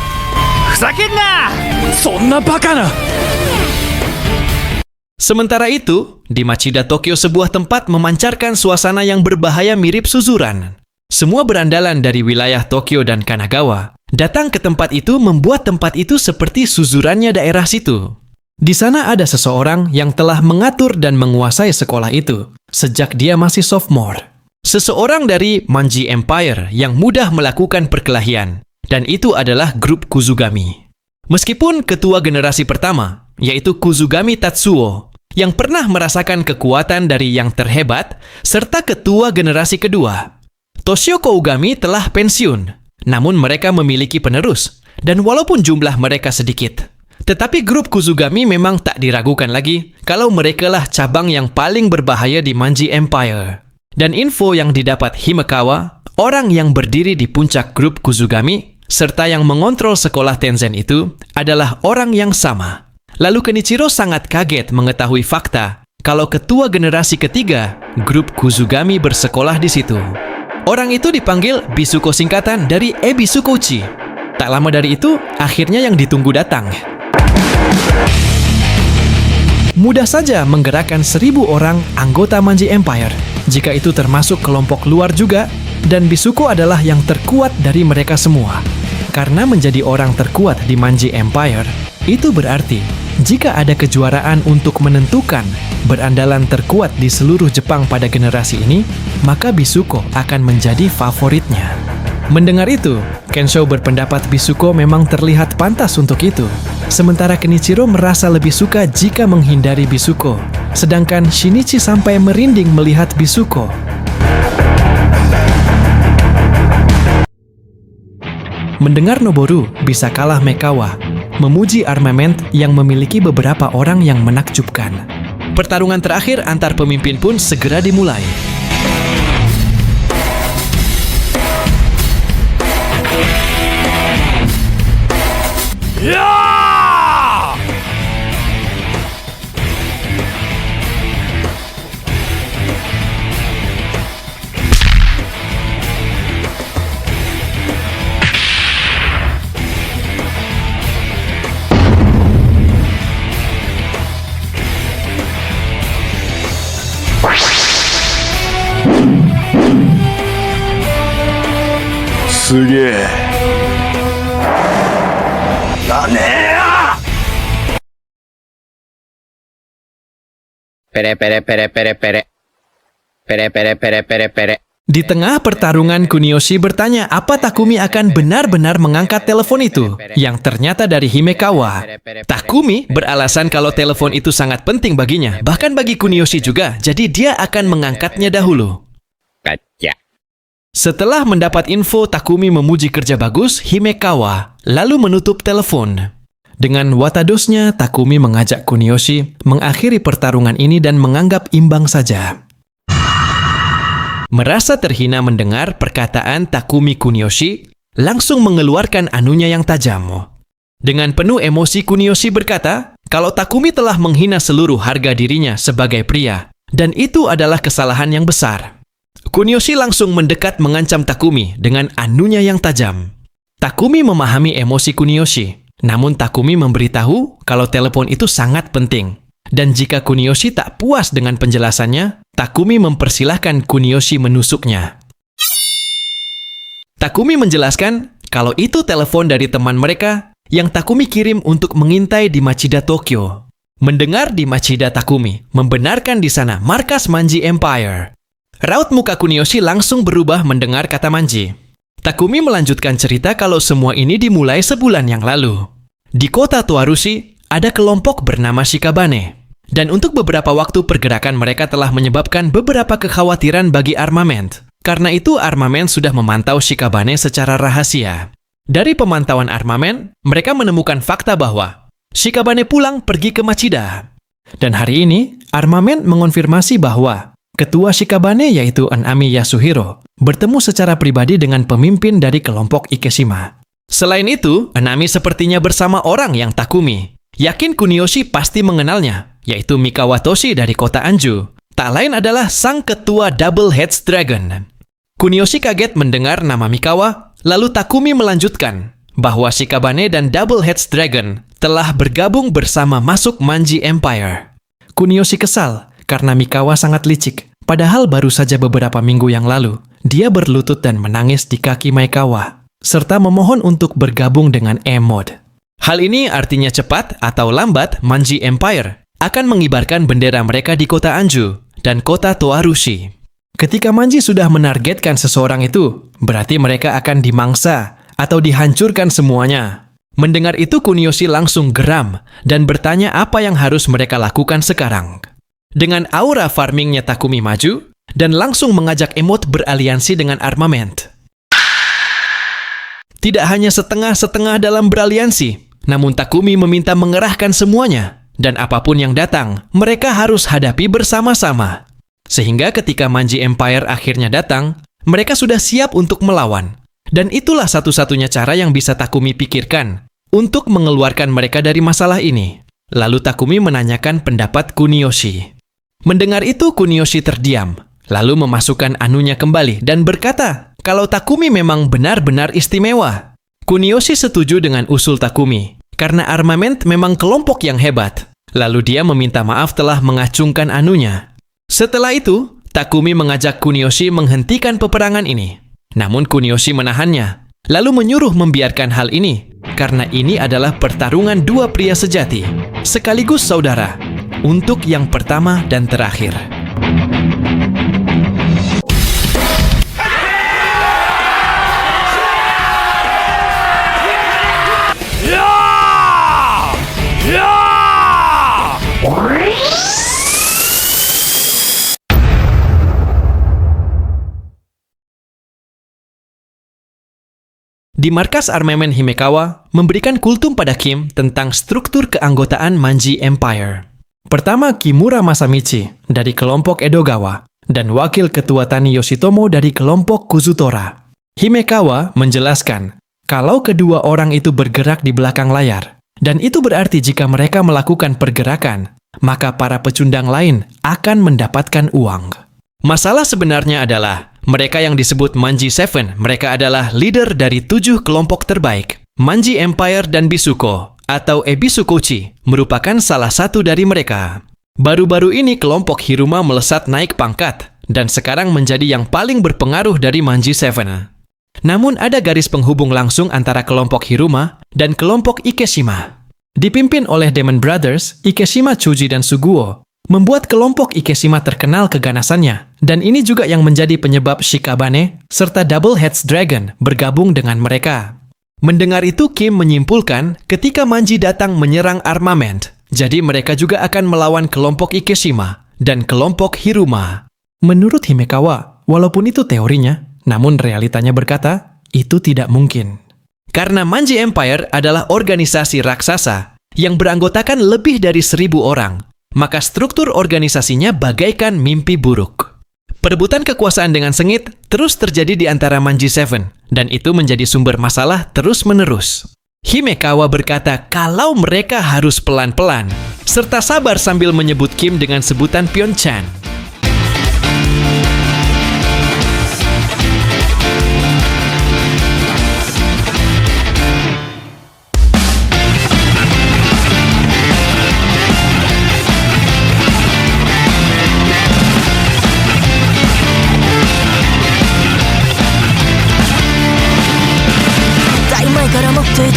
ふざけんなそんなバカな Sementara itu, di Machida Tokyo sebuah tempat memancarkan suasana yang berbahaya mirip suzuran. Semua berandalan dari wilayah Tokyo dan Kanagawa datang ke tempat itu membuat tempat itu seperti suzurannya daerah situ. Di sana ada seseorang yang telah mengatur dan menguasai sekolah itu sejak dia masih sophomore. Seseorang dari Manji Empire yang mudah melakukan perkelahian, dan itu adalah grup Kuzugami. Meskipun ketua generasi pertama, yaitu Kuzugami Tatsuo, yang pernah merasakan kekuatan dari yang terhebat, serta ketua generasi kedua, Toshio Kougami telah pensiun, namun mereka memiliki penerus, dan walaupun jumlah mereka sedikit, tetapi grup Kuzugami memang tak diragukan lagi kalau merekalah cabang yang paling berbahaya di Manji Empire. Dan info yang didapat Himekawa, orang yang berdiri di puncak grup Kuzugami, serta yang mengontrol sekolah Tenzen itu adalah orang yang sama. Lalu Kenichiro sangat kaget mengetahui fakta kalau ketua generasi ketiga grup Kuzugami bersekolah di situ. Orang itu dipanggil Bisuko singkatan dari Ebisukouchi. Tak lama dari itu, akhirnya yang ditunggu datang. Mudah saja menggerakkan 1000 orang anggota Manji Empire, jika itu termasuk kelompok luar juga, dan Bisuko adalah yang terkuat dari mereka semua. Karena menjadi orang terkuat di Manji Empire, itu berarti jika ada kejuaraan untuk menentukan berandalan terkuat di seluruh Jepang pada generasi ini, maka Bisuko akan menjadi favoritnya. Mendengar itu, Kensho berpendapat Bisuko memang terlihat pantas untuk itu. Sementara Kenichiro merasa lebih suka jika menghindari Bisuko. Sedangkan Shinichi sampai merinding melihat Bisuko. Mendengar Noboru bisa kalah Mekawa, memuji armament yang memiliki beberapa orang yang menakjubkan. Pertarungan terakhir antar pemimpin pun segera dimulai. Di tengah pertarungan, Kuniyoshi bertanya apa Takumi akan benar-benar mengangkat telepon itu, yang ternyata dari Himekawa. Takumi beralasan kalau telepon itu sangat penting baginya, bahkan bagi Kuniyoshi juga, jadi dia akan mengangkatnya dahulu. Setelah mendapat info Takumi memuji kerja bagus, Himekawa lalu menutup telepon. Dengan watadosnya, Takumi mengajak Kuniyoshi mengakhiri pertarungan ini dan menganggap imbang saja. Merasa terhina mendengar perkataan Takumi Kuniyoshi, langsung mengeluarkan anunya yang tajam. Dengan penuh emosi, Kuniyoshi berkata kalau Takumi telah menghina seluruh harga dirinya sebagai pria, dan itu adalah kesalahan yang besar. Kuniyoshi langsung mendekat mengancam Takumi dengan anunya yang tajam. Takumi memahami emosi Kuniyoshi, namun Takumi memberitahu kalau telepon itu sangat penting. Dan jika Kuniyoshi tak puas dengan penjelasannya, Takumi mempersilahkan Kuniyoshi menusuknya. Takumi menjelaskan kalau itu telepon dari teman mereka yang Takumi kirim untuk mengintai di Machida Tokyo. Mendengar di Machida, Takumi membenarkan di sana markas Manji Empire. Raut muka Kuniyoshi langsung berubah mendengar kata Manji. Takumi melanjutkan cerita kalau semua ini dimulai sebulan yang lalu. Di kota Toarushi, ada kelompok bernama Shikabane. Dan untuk beberapa waktu pergerakan mereka telah menyebabkan beberapa kekhawatiran bagi armament. Karena itu armament sudah memantau Shikabane secara rahasia. Dari pemantauan armament, mereka menemukan fakta bahwa Shikabane pulang pergi ke Machida. Dan hari ini, armament mengonfirmasi bahwa ketua Shikabane yaitu Anami Yasuhiro bertemu secara pribadi dengan pemimpin dari kelompok Ikeshima. Selain itu, Nami sepertinya bersama orang yang Takumi. Yakin Kuniyoshi pasti mengenalnya, yaitu Mikawa Toshi dari kota Anju. Tak lain adalah sang ketua Double Heads Dragon. Kuniyoshi kaget mendengar nama Mikawa, lalu Takumi melanjutkan bahwa Shikabane dan Double Heads Dragon telah bergabung bersama masuk Manji Empire. Kuniyoshi kesal karena Mikawa sangat licik. Padahal baru saja beberapa minggu yang lalu, dia berlutut dan menangis di kaki Mikawa, serta memohon untuk bergabung dengan E-Mode. Hal ini artinya cepat atau lambat Manji Empire akan mengibarkan bendera mereka di kota Anju dan kota Toarushi. Ketika Manji sudah menargetkan seseorang itu, berarti mereka akan dimangsa atau dihancurkan semuanya. Mendengar itu Kuniyoshi langsung geram dan bertanya apa yang harus mereka lakukan sekarang. Dengan aura farmingnya Takumi maju dan langsung mengajak E-Mode beraliansi dengan Armament. Tidak hanya setengah-setengah dalam beraliansi, namun Takumi meminta mengerahkan semuanya, dan apapun yang datang, mereka harus hadapi bersama-sama. Sehingga ketika Manji Empire akhirnya datang, mereka sudah siap untuk melawan. Dan itulah satu-satunya cara yang bisa Takumi pikirkan untuk mengeluarkan mereka dari masalah ini. Lalu Takumi menanyakan pendapat Kuniyoshi. Mendengar itu Kuniyoshi terdiam, lalu memasukkan anunya kembali dan berkata kalau Takumi memang benar-benar istimewa. Kuniyoshi setuju dengan usul Takumi, karena Armament memang kelompok yang hebat. Lalu dia meminta maaf telah mengacungkan anunya. Setelah itu, Takumi mengajak Kuniyoshi menghentikan peperangan ini. Namun Kuniyoshi menahannya, lalu menyuruh membiarkan hal ini, karena ini adalah pertarungan dua pria sejati, sekaligus saudara, untuk yang pertama dan terakhir. Di markas armamen Himekawa, memberikan kultum pada Kim tentang struktur keanggotaan Manji Empire. Pertama, Kimura Masamichi dari kelompok Edogawa dan Wakil Ketua Tani Yoshitomo dari kelompok Kuzutora. Himekawa menjelaskan kalau kedua orang itu bergerak di belakang layar, dan itu berarti jika mereka melakukan pergerakan, maka para pecundang lain akan mendapatkan uang. Masalah sebenarnya adalah mereka yang disebut Manji Seven, mereka adalah leader dari 7 kelompok terbaik, Manji Empire dan Bisuko, atau Ebisukochi, merupakan salah satu dari mereka. Baru-baru ini kelompok Hiruma melesat naik pangkat, dan sekarang menjadi yang paling berpengaruh dari Manji Seven. Namun ada garis penghubung langsung antara kelompok Hiruma dan kelompok Ikeshima. Dipimpin oleh Demon Brothers, Ikeshima Chuji dan Suguo, membuat kelompok Ikeshima terkenal keganasannya, dan ini juga yang menjadi penyebab Shikabane serta Double Heads Dragon bergabung dengan mereka. Mendengar itu, Kim menyimpulkan ketika Manji datang menyerang Armament, jadi mereka juga akan melawan kelompok Ikeshima dan kelompok Hiruma. Menurut Himekawa, walaupun itu teorinya, namun realitanya berkata, itu tidak mungkin. Karena Manji Empire adalah organisasi raksasa yang beranggotakan lebih dari 1.000 orang, maka struktur organisasinya bagaikan mimpi buruk. Perebutan kekuasaan dengan sengit terus terjadi di antara Manji Seven, dan itu menjadi sumber masalah terus-menerus. Himekawa berkata kalau mereka harus pelan-pelan, serta sabar sambil menyebut Kim dengan sebutan Pyeongchan.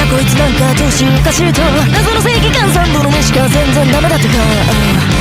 こいつなんか調子おかしいと謎の正義感3度の目しか全然ダメだとか